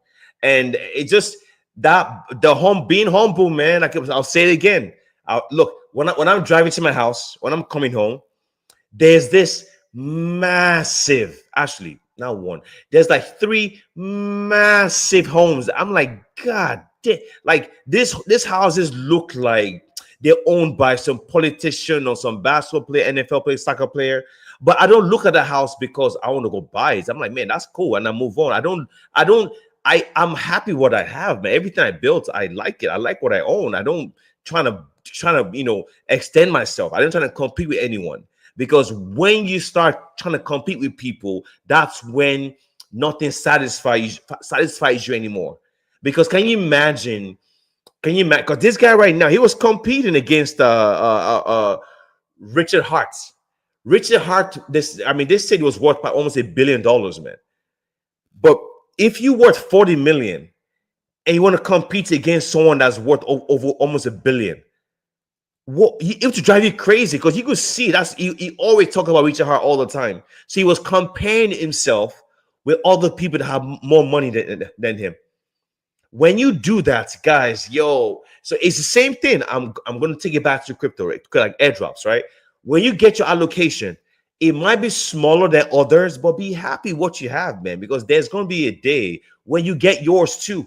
S1: And it just being humble, man. Like I'll say it again. Look, when I'm driving to my house, when I'm coming home, there's this massive, actually, not one. There's like 3 massive homes. I'm like, God damn. Like this houses look like they're owned by some politician or some basketball player, NFL player, soccer player. But I don't look at the house because I want to go buy it. I'm like, man, that's cool. And I move on. I'm happy what I have, man. Everything I built, I like it. I like what I own. I don't trying to extend myself. I don't trying to compete with anyone. Because when you start trying to compete with people, that's when nothing satisfies you anymore. Because can you imagine? Because this guy right now, he was competing against Richard Hart. Richard Hart, they said he was worth by almost $1 billion, man. But if you worth 40 million and you want to compete against someone that's worth over almost $1 billion, it would drive you crazy, because you could see he always talk about Richard Hart all the time. So he was comparing himself with other people that have more money than him. When you do that, guys, so it's the same thing. I'm going to take it back to crypto, right? Like airdrops, right? When you get your allocation, it might be smaller than others, but be happy what you have, man, because there's going to be a day when you get yours too.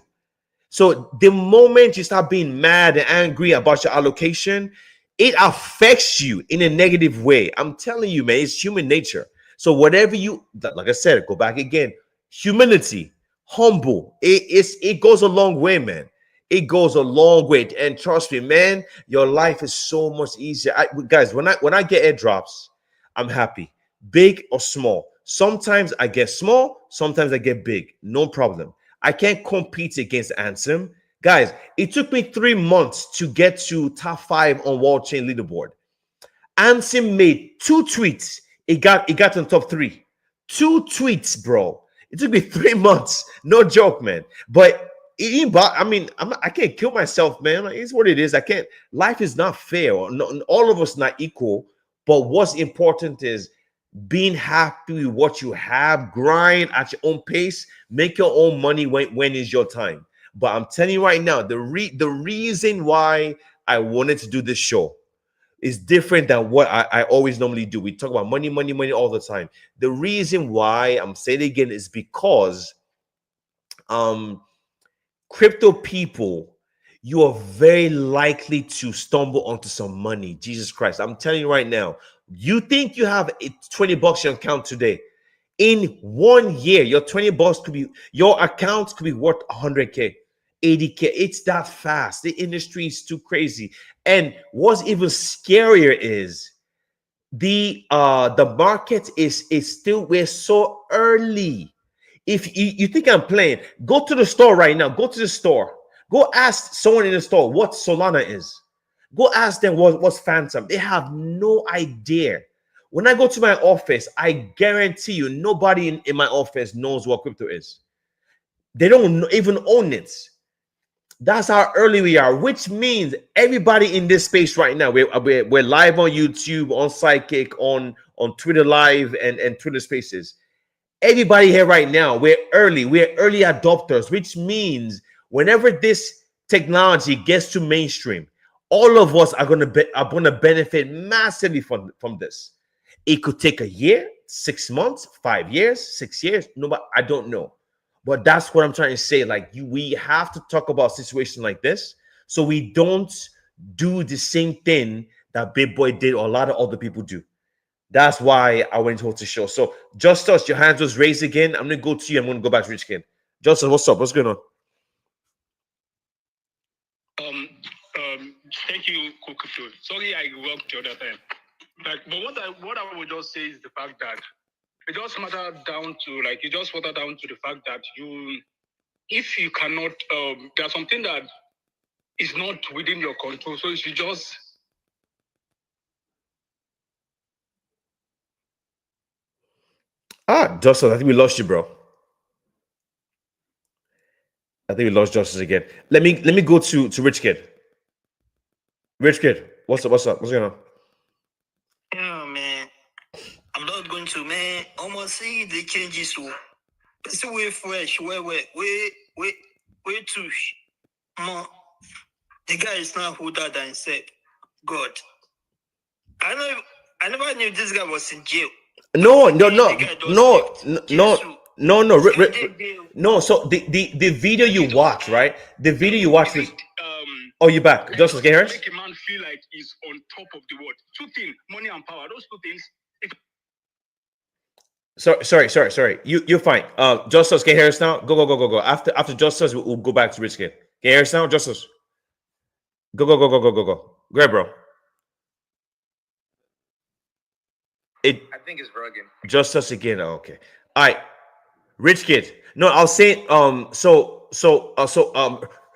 S1: So the moment you start being mad and angry about your allocation, it affects you in a negative way. I'm telling you, man, it's human nature. So whatever like I said, go back again, humility, humble, it goes a long way, man. It goes a long way. And trust me, man, your life is so much easier. Guys, when I get airdrops, I'm happy, big or small. Sometimes I get small, sometimes I get big, no problem. I can't compete against Ansem. Guys, it took me 3 months to get to top 5 on World Chain leaderboard. Ansem made 2 tweets. It got on top 3. 2 tweets, bro. It took me 3 months. No joke, man. But I can't kill myself, man. Like, it's what it is. I can't. Life is not fair. All of us not equal. But what's important is being happy with what you have, grind at your own pace, make your own money when is your time. But I'm telling you right now, the reason why I wanted to do this show is different than what I always normally do. We talk about money all the time. The reason why I'm saying it again is because crypto people, you are very likely to stumble onto some money. Jesus Christ. I'm telling you right now, you think you have $20 in your account today. In 1 year, your $20 could be, your account could be worth 100K, 80K. It's that fast. The industry is too crazy. And what's even scarier is the market is still, we're so early. If you think I'm playing, go to the store right now. Go to the store. Go ask someone in the store what Solana is. Go ask them what's Phantom. They have no idea. When I go to my office, I guarantee you nobody in my office knows what crypto is. They don't even own it. That's how early we are, which means everybody in this space right now, we're live on YouTube, on Sidekick, on Twitter Live and Twitter Spaces. Everybody here right now, we're early adopters, which means whenever this technology gets to mainstream, all of us are going to benefit massively from this. It could take a year, 6 months, 5 years, 6 years. No, but I don't know. But that's what I'm trying to say. Like we have to talk about situations like this so we don't do the same thing that BitBoy did or a lot of other people do. That's why I went to hold the show. So, Justus, your hands was raised again. I'm going to go to you. I'm going to go back to Rich Kid. Justus, what's up? What's going on?
S6: Thank you, Kokuto. Sorry I worked the other time. But what I would just say is the fact that it just matter down to, like, it just water down to the fact that if you cannot, there's something that is not within your control. So you should just...
S1: Justus, I think we lost you, bro. I think we lost Justus again. Let me go to Rich Kid. Rich Kid, what's up? What's going on?
S7: Yeah, man. I'm not going to, man. Almost see the changes. So, we're fresh. We're too. The guy is not older than said. God. I never knew this guy was in jail. No.
S1: So the video you watch, right? The video you watch was. Oh, you're back. Justus, can you hear us?
S6: Make a man feel like he's on top of the world. Two things, money and power. Those two things.
S1: Sorry. You're fine. Justus, can you hear us now? Go. After Justus, we'll go back to Rich Kid. Can you hear us now, Justus? Go. Go ahead, bro.
S3: I think it's broken.
S1: Justus again. Oh, okay. All right. Rich Kid. No, I'll say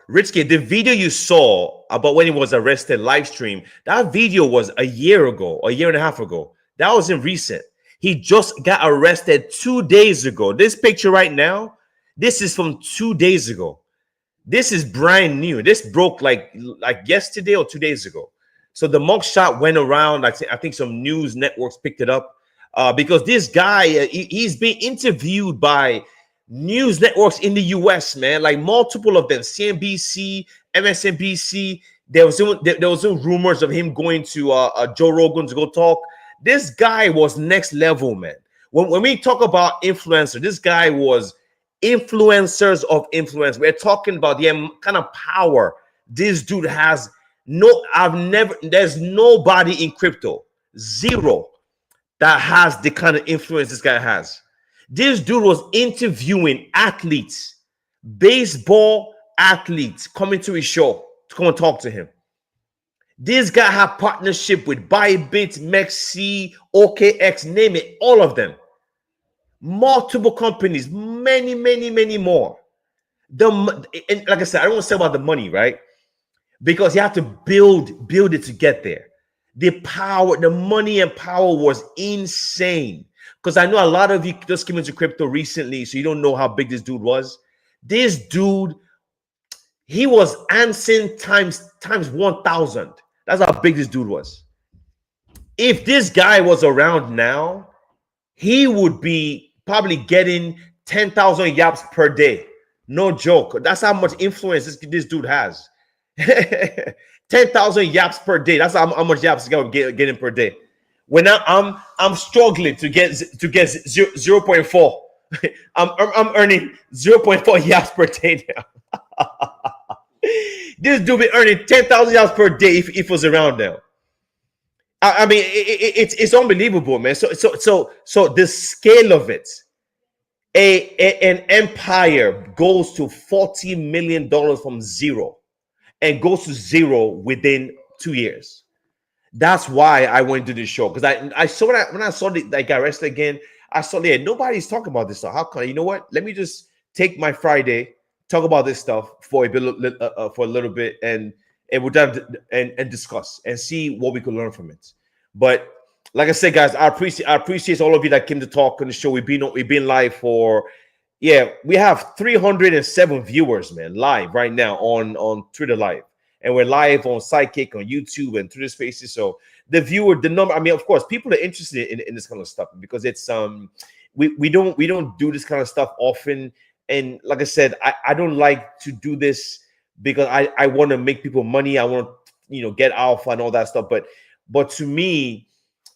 S1: Rich Kid, the video you saw about when he was arrested live stream, that video was a year ago, a year and a half ago. That wasn't recent. He just got arrested 2 days ago. This picture right now, this is from 2 days ago. This is brand new. This broke like yesterday or 2 days ago. So the mugshot went around. I think some news networks picked it up because this guy, he's being interviewed by news networks in the US, man, like multiple of them, CNBC, MSNBC. There was some rumors of him going to Joe Rogan to go talk. This guy was next level, man. When we talk about influencer, this guy was influencers of influence. We're talking about the kind of power this dude has. There's nobody in crypto, zero, that has the kind of influence this guy has. This dude was interviewing athletes, baseball athletes, coming to his show to come and talk to him. This guy had partnership with Bybit, Mexi, OKX, name it, all of them. Multiple companies, many more. And like I said, I don't want to say about the money, right? Because you have to build it to get there. The power, the money and power was insane. Because I know a lot of you just came into crypto recently, so you don't know how big this dude was. This dude, he was Anson times 1,000. That's how big this dude was. If this guy was around now, he would be probably getting 10,000 yaps per day. No joke. That's how much influence this dude has. 10,000 yaps per day. That's how much yaps this guy would get in per day. When I'm struggling to get 0.4. I'm earning 0.4 yaps per day now. This dude be earning $10,000 per day if it was around now. I mean, it's unbelievable, man. So the scale of it, an empire goes to $40 million from zero, and goes to zero within 2 years. That's why I went to this show, because I saw that when I saw that guy wrestle again. I saw nobody's talking about this stuff. How come? You know what? Let me just take my Friday, talk about this stuff for a little bit, and we'll dive and discuss and see what we could learn from it. But like I said, guys, I appreciate all of you that came to talk on the show. We've been live for, we have 307 viewers, man, live right now on Twitter Live. And we're live on Sidekick, on YouTube, and Twitter Spaces. So the number, I mean, of course, people are interested in this kind of stuff, because it's we don't do this kind of stuff often. And like I said, I don't like to do this because I want to make people money. I want to get alpha and all that stuff. But to me,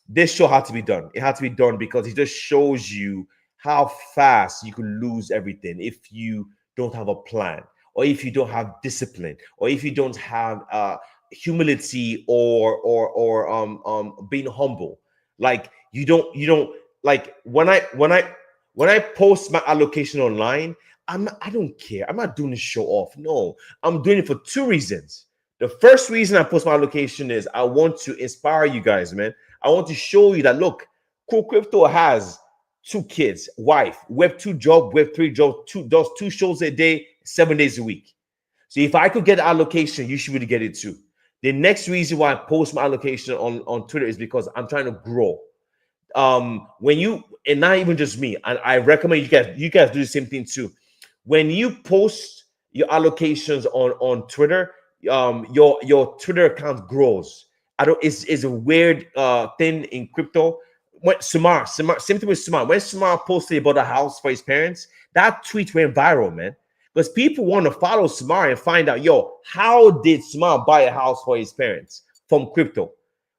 S1: this show had to be done. It had to be done because it just shows you how fast you can lose everything if you don't have a plan, or if you don't have discipline, or if you don't have humility or being humble. Like you don't like when I post my allocation online, I don't care. I'm not doing this show off. No, I'm doing it for two reasons. The first reason I post my allocation is I want to inspire you guys, man. I want to show you that, look, Cool Crypto has 2 kids, wife, Web 2 job, Web 3 job, does 2 shows a day, 7 days a week. So if I could get allocation, you should really get it too. The next reason why I post my allocation on Twitter is because I'm trying to grow. When you, and not even just me, and I recommend you guys do the same thing too. When you post your allocations on Twitter, your Twitter account grows. It's a weird thing in crypto. When Sumar, same thing with Sumar. When Sumar posted about a house for his parents, that tweet went viral, man. Because people want to follow Sumar and find out, how did Sumar buy a house for his parents from crypto?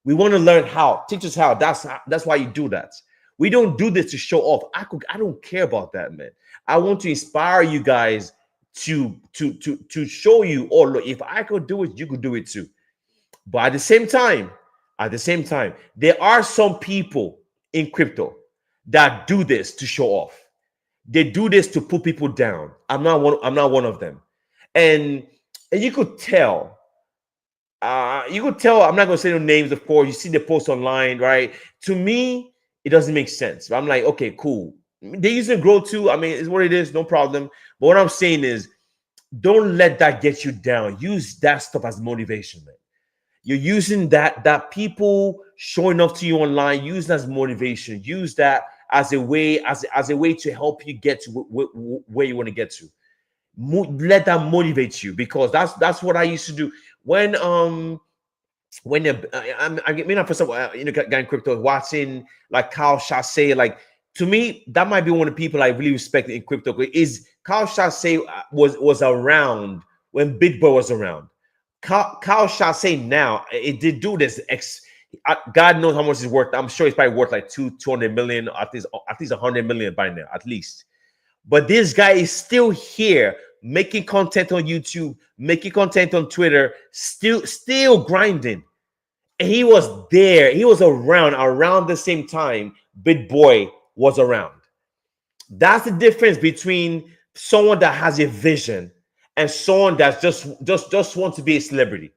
S1: We want to learn how. Teach us how. That's why you do that. We don't do this to show off. I don't care about that, man. I want to inspire you guys to show you, oh, look, if I could do it, you could do it too. But at the same time, there are some people in crypto that do this to show off. They do this to put people down. I'm not one of them. And you could tell. I'm not going to say no names, of course. You see the post online, right? To me, it doesn't make sense. I'm like, okay, cool. They use it grow too. I mean, it's what it is, no problem. But what I'm saying is, don't let that get you down. Use that stuff as motivation, man. You're using that people showing up to you online, use that as motivation. Use that as a way to help you get to where you want to get to. Let that motivate you, because that's what I used to do when I mean, first of all, got in crypto, watching like Kyle Chasse. Like, to me, that might be one of the people I really respect in crypto. Is Kyle Chasse was around when BitBoy was around. Kyle Chasse now, it did do this. God knows how much it's worth. I'm sure it's probably worth like 200 million, at least 100 million by now, at least. But this guy is still here, making content on YouTube, making content on Twitter, still grinding. And he was there. He was around the same time BitBoy was around. That's the difference between someone that has a vision and someone that just wants to be a celebrity.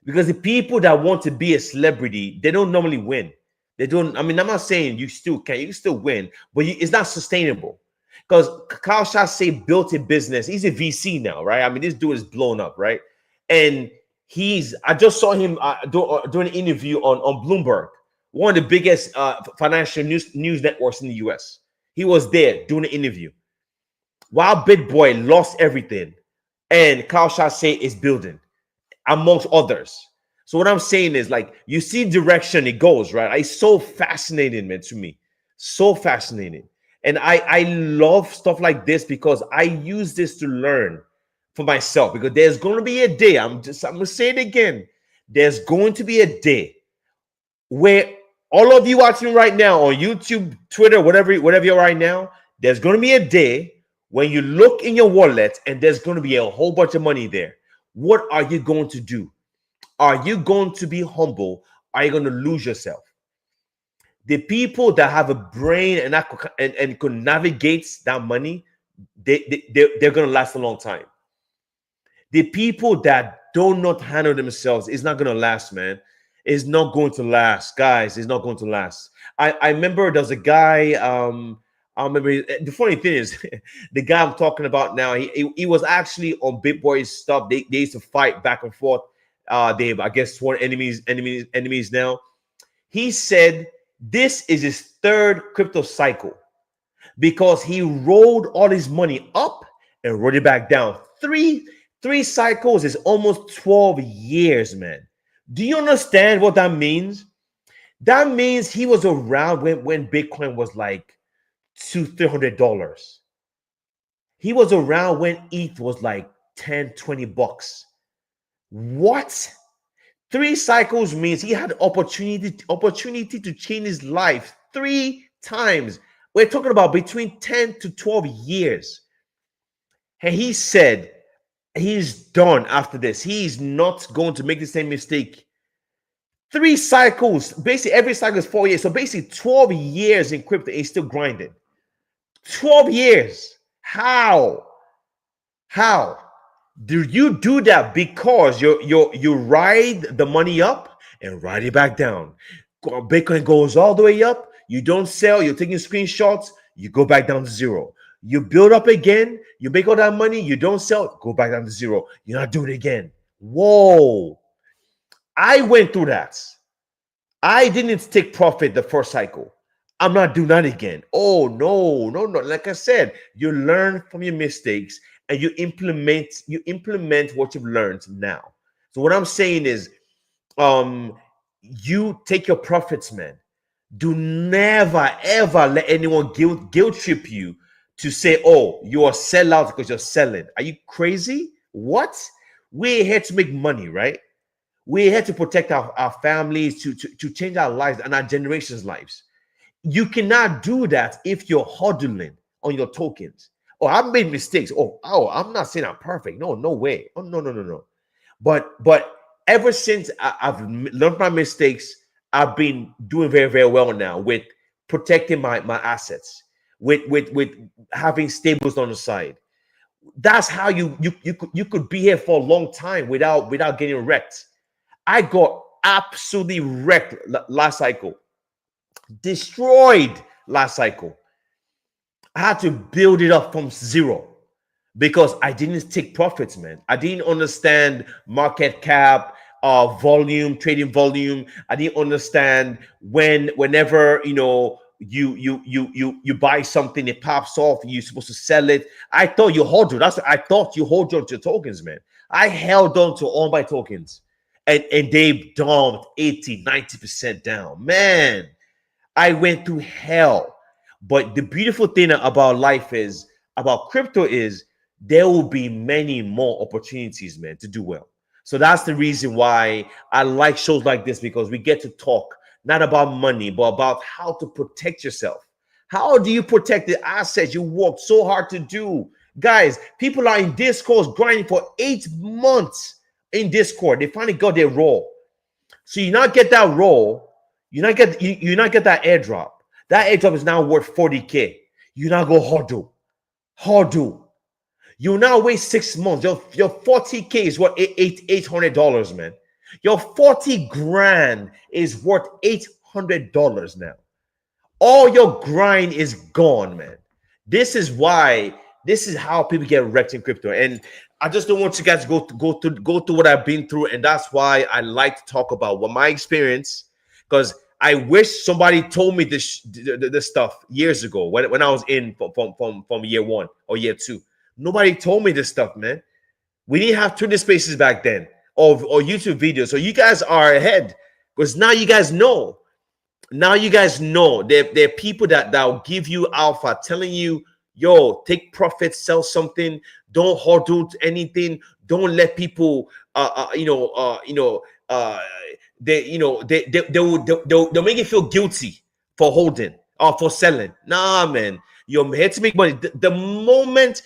S1: Because the people that want to be a celebrity, they don't normally win. They don't. I mean, I'm not saying you still can. You can still win, but it's not sustainable. Because Kyle Chasse built a business. He's a VC now, right? I mean, this dude is blown up, right? And I just saw him doing an interview on Bloomberg, one of the biggest financial news networks in the US. He was there doing an interview while BitBoy lost everything, and Kyle Chasse is building, amongst others. So what I'm saying is, like, you see direction it goes, right? It's so fascinating, man, to me. So fascinating. And I love stuff like this because I use this to learn for myself, because there's going to be a day, I'm going to say it again. There's going to be a day where all of you watching right now on YouTube, Twitter, whatever you're right now, there's going to be a day when you look in your wallet and there's going to be a whole bunch of money there. What are you going to do? Are you going to be humble? Are you going to lose yourself? The people that have a brain and can navigate that money, they're going to last a long time. The people that do not handle themselves, it's not going to last, man. It's not going to last, guys. It's not going to last. I remember there's a guy. I remember the funny thing is, the guy I'm talking about now. He was actually on BitBoy's stuff. They used to fight back and forth. They I guess sworn enemies now. He said this is his third crypto cycle because he rolled all his money up and rolled it back down. Three cycles is almost 12 years, man. Do you understand what that means? That means he was around when Bitcoin was like $200-$300. He was around when ETH was like $10-$20. What? 3 cycles means he had opportunity to change his life 3 times. We're talking about between 10 to 12 years. And he said he's done after this. He's not going to make the same mistake. 3 cycles, basically every cycle is 4 years. So basically 12 years in crypto, he's still grinding. 12 years. How? Do you do that because you ride the money up and ride it back down? Bitcoin goes all the way up. You don't sell. You're taking screenshots. You go back down to zero. You build up again. You make all that money. You don't sell. Go back down to zero. You're not doing it again. Whoa. I went through that. I didn't take profit the first cycle. I'm not doing that again. Oh, no. Like I said, you learn from your mistakes and you implement what you've learned now. So what I'm saying is, you take your profits, man. Do never ever let anyone guilt trip you to say, oh, you are sellout because you're selling. Are you crazy? What? We're here to make money, right? We're here to protect our families, to change our lives and our generations' lives. You cannot do that if you're hodling on your tokens. Oh, I've made mistakes. Oh, I'm not saying I'm perfect. No way. Oh, no. But ever since I've learned my mistakes, I've been doing very, very well now with protecting my assets, with having stables on the side. That's how you could be here for a long time without getting wrecked. I got absolutely wrecked last cycle, destroyed last cycle. I had to build it up from zero because I didn't take profits, man. I didn't understand market cap, volume, trading volume. I didn't understand whenever you buy something, it pops off, you're supposed to sell it. I thought you hold on. I thought you hold on to tokens, man. I held on to all my tokens, and they dumped 80-90% down, man. I went through hell. But the beautiful thing about life is, about crypto is, there will be many more opportunities, man, to do well. So that's the reason why I like shows like this, because we get to talk not about money, but about how to protect yourself. How do you protect the assets you worked so hard to do? Guys, people are in Discord grinding for 8 months in Discord. They finally got their role. So you not get that role, you not get that airdrop. That airdrop is now worth 40K. You now go hodl. You now wait 6 months. Your 40K is worth $800, man. Your 40 grand is worth $800 now. All your grind is gone, man. This is how people get wrecked in crypto. And I just don't want you guys to go through what I've been through. And that's why I like to talk about what my experience, because I wish somebody told me this stuff years ago when I was in from year 1 or year 2. Nobody told me this stuff, man. We didn't have Twitter spaces back then or YouTube videos. So you guys are ahead, because now you guys know. Now you guys know there are people that will give you alpha, telling you, yo, take profits, sell something, don't hodl anything, don't let people they'll make you feel guilty for holding or for selling. Nah, man, you're here to make money. The moment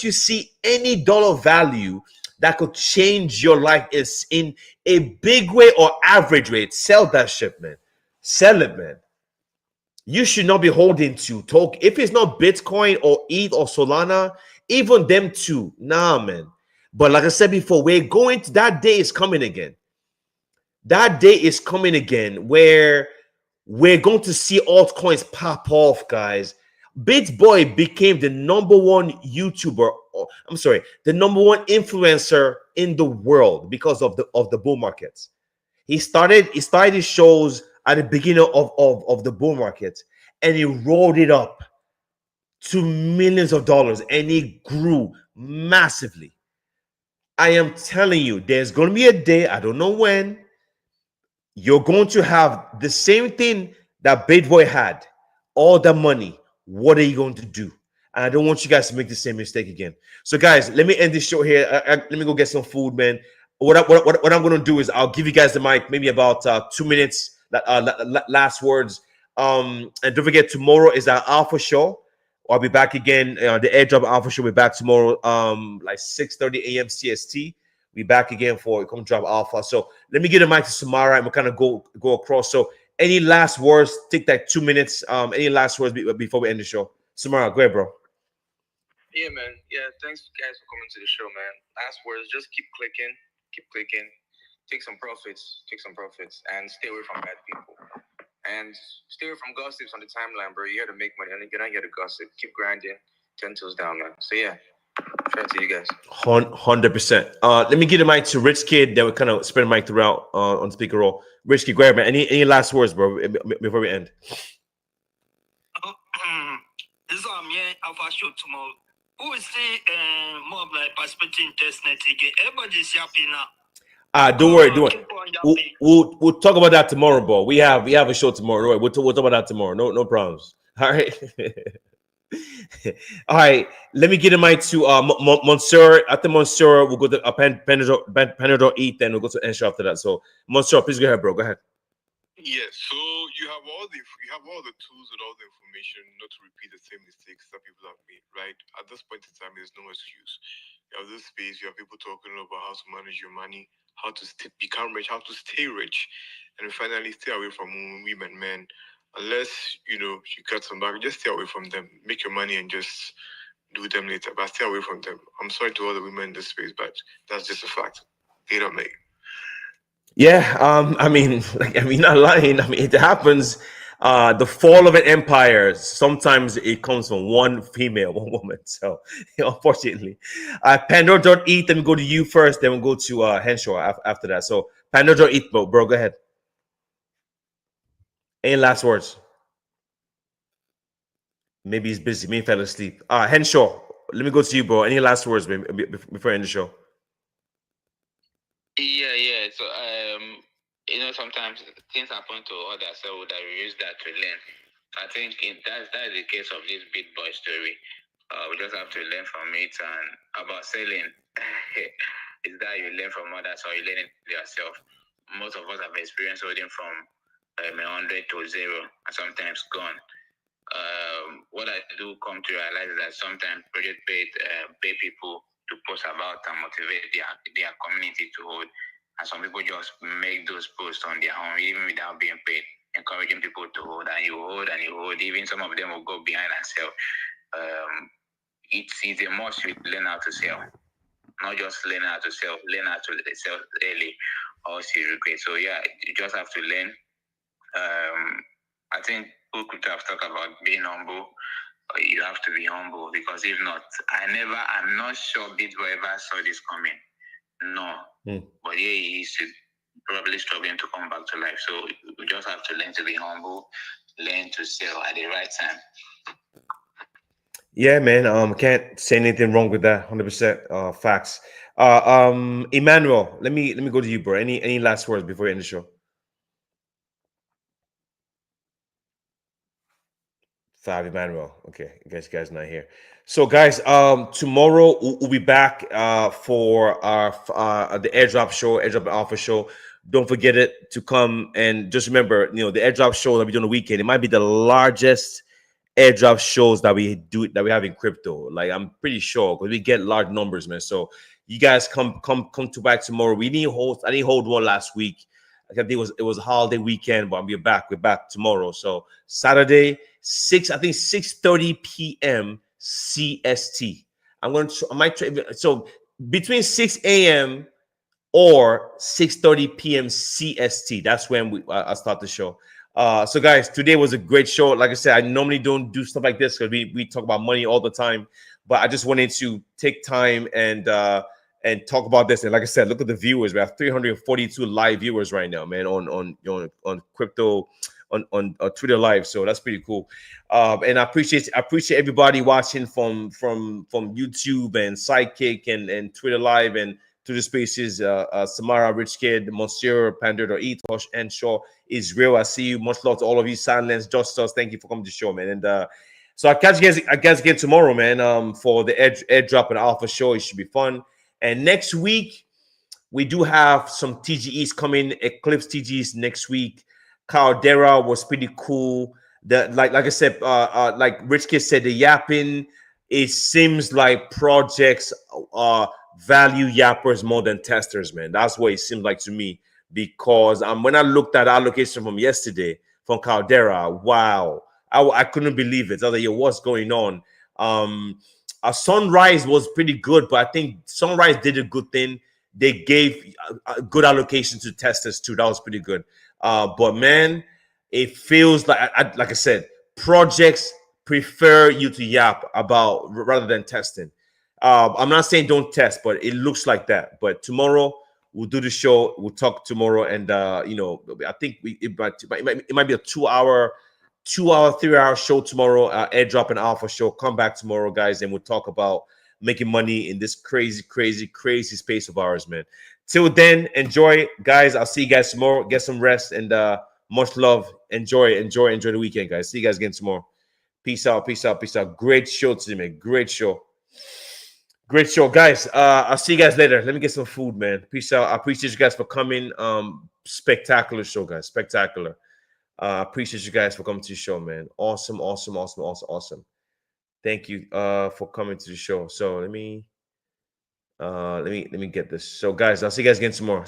S1: you see any dollar value, that could change your life is in a big way or average way. Sell that shit, man. Sell it, man. You should not be holding to talk. If it's not Bitcoin or ETH or Solana, even them two, nah, man. But like I said before, we're going to, that day is coming again. That day is coming again where we're going to see altcoins pop off, guys. BitBoy became the number one YouTuber, the number one influencer in the world because of the bull markets. He started his shows at the beginning of the bull market, and he rolled it up to millions of dollars, and he grew massively. I am telling you, there's going to be a day, I don't know when, you're going to have the same thing that BitBoy had, all the money. What are you going to do? And I don't want you guys to make the same mistake again. So, guys, let me end this show here. Let me go get some food, man. What I'm going to do is I'll give you guys the mic, maybe about 2 minutes, last words. And don't forget, tomorrow is our Alpha show. I'll be back again. The Airdrop Alpha show will be back tomorrow, like 6:30 a.m. CST. We'll be back again for Come Drop Alpha. So let me get the mic to Samara and we'll kind of go across. So any last words? Take that 2 minutes. Any last words before we end the show? Samara, go ahead, bro.
S3: Yeah, man. Yeah, thanks guys for coming to the show, man. Last words, just keep clicking, take some profits, and stay away from bad people. And stay away from gossips on the timeline, bro. You're here to make money, and you're not here to gossip. Keep grinding, 10 toes down, man. So yeah, shout out to you guys.
S1: 100%. Let me give the mic to Rich Kid. Then we kind of spread the mic throughout on speaker roll. Rich Kid, go ahead, man. Any last words, bro, before we end?
S7: This is Alpha show tomorrow. Who is the more like participating testnet again? Everybody's happy now.
S1: Don't worry. We'll talk about that tomorrow, bro. We have a show tomorrow. Right? We'll talk about that tomorrow. No problems. All right. All right. Let me get the mic to Monsieur. After Monsieur, we'll go to Panadol Eat, then we'll go to Ensure after that. So Monsieur, please go ahead, bro. Go ahead.
S5: Yes, so you have all the tools and all the information not to repeat the same mistakes that people have made, right? At this point in time, there's no excuse. You have this space, you have people talking about how to manage your money, how to become rich, how to stay rich, and finally stay away from women, men. Unless you got some back, just stay away from them. Make your money and just do them later, but stay away from them. I'm sorry to all the women in this space, but that's just a fact. They don't make.
S1: Yeah, not lying. It happens. The fall of an empire, sometimes it comes from one woman. So, unfortunately, Pandora.eat, then we go to you first, then we'll go to Henshaw after that. So, Pandora.eat, bro, go ahead. Any last words? Maybe he's busy. Maybe he fell asleep. Henshaw, let me go to you, bro. Any last words before I end the show?
S9: Yeah. So, sometimes things happen to others, so that we use that to learn. I think that is the case of this BitBoy story. We just have to learn from it. And about selling, is that you learn from others or you learn it yourself. Most of us have experienced holding from 100 to 0 and sometimes gone. What I do come to realize is that sometimes project pay people to post about and motivate their community to hold. And some people just make those posts on their own, even without being paid, encouraging people to hold, and you hold and you hold. Even some of them will go behind and sell. It's a must to learn how to sell. Not just learn how to sell, learn how to sell early, or else you regret. So yeah, you just have to learn. I think who could have talked about being humble. You have to be humble, because if not, I'm not sure BitBoy ever saw this coming. No. But yeah, he's probably struggling to come back to life. So we just have to learn to be humble, learn to sell at the right time.
S1: Yeah, man. Can't say anything wrong with that. 100% facts. Emmanuel, let me go to you, bro. Any last words before we end the show? Fab Emmanuel. Okay, I guess you guys not here. So, guys, tomorrow we'll be back for our the Airdrop show, Airdrop Alpha show. Don't forget it to come, and just remember, the Airdrop show that we do on the weekend. It might be the largest airdrop shows that we have in crypto. Like I'm pretty sure because we get large numbers, man. So you guys come to back tomorrow. I didn't hold one last week. I think it was a holiday weekend, but we're back tomorrow. So Saturday, 6:30 p.m. CST. I might try, so between 6 a.m. or 6:30 p.m. CST. That's when I start the show. So guys, today was a great show. Like I said, I normally don't do stuff like this because we talk about money all the time, but I just wanted to take time and talk about this. And like I said, look at the viewers. We have 342 live viewers right now, man, on crypto on Twitter Live. So that's pretty cool. And I appreciate everybody watching from YouTube and Sidekick and Twitter Live and to the spaces. Samara, Rich Kid, Monsieur, Pandora, Etosh, and Shaw, Israel. I see you. Much love to all of you. Silence, Justus. Thank you for coming to the show, man. And so I catch you guys again tomorrow, man. For the airdrop and alpha show, it should be fun. And next week we do have some TGEs coming. Eclipse TGEs next week. Caldera was pretty cool. Like I said, like Rich Kid said, the yapping. It seems like projects value yappers more than testers, man. That's what it seemed like to me. Because when I looked at allocation from yesterday from Caldera, wow, I couldn't believe it. I was like, yo, what's going on? Sunrise was pretty good, but I think Sunrise did a good thing. They gave a good allocation to testers too. That was pretty good. But man, it feels like, like I said, projects prefer you to yap about rather than testing. I'm not saying don't test, but it looks like that. But tomorrow we'll do the show. We'll talk tomorrow, and I think it might be a 2-hour, 3-hour show tomorrow. Airdrop and alpha show. Come back tomorrow, guys, and we'll talk about making money in this crazy space of ours, man. Till then, enjoy, guys. I'll see you guys tomorrow. Get some rest and much love. Enjoy the weekend, guys. See you guys again tomorrow. Peace out. Great show today, man. Great show, guys. I'll see you guys later. Let me get some food, man. Peace out. I appreciate you guys for coming. Spectacular show, guys. Spectacular. I appreciate you guys for coming to the show, man. Awesome. Thank you for coming to the show. So let me get this. So guys, I'll see you guys again tomorrow.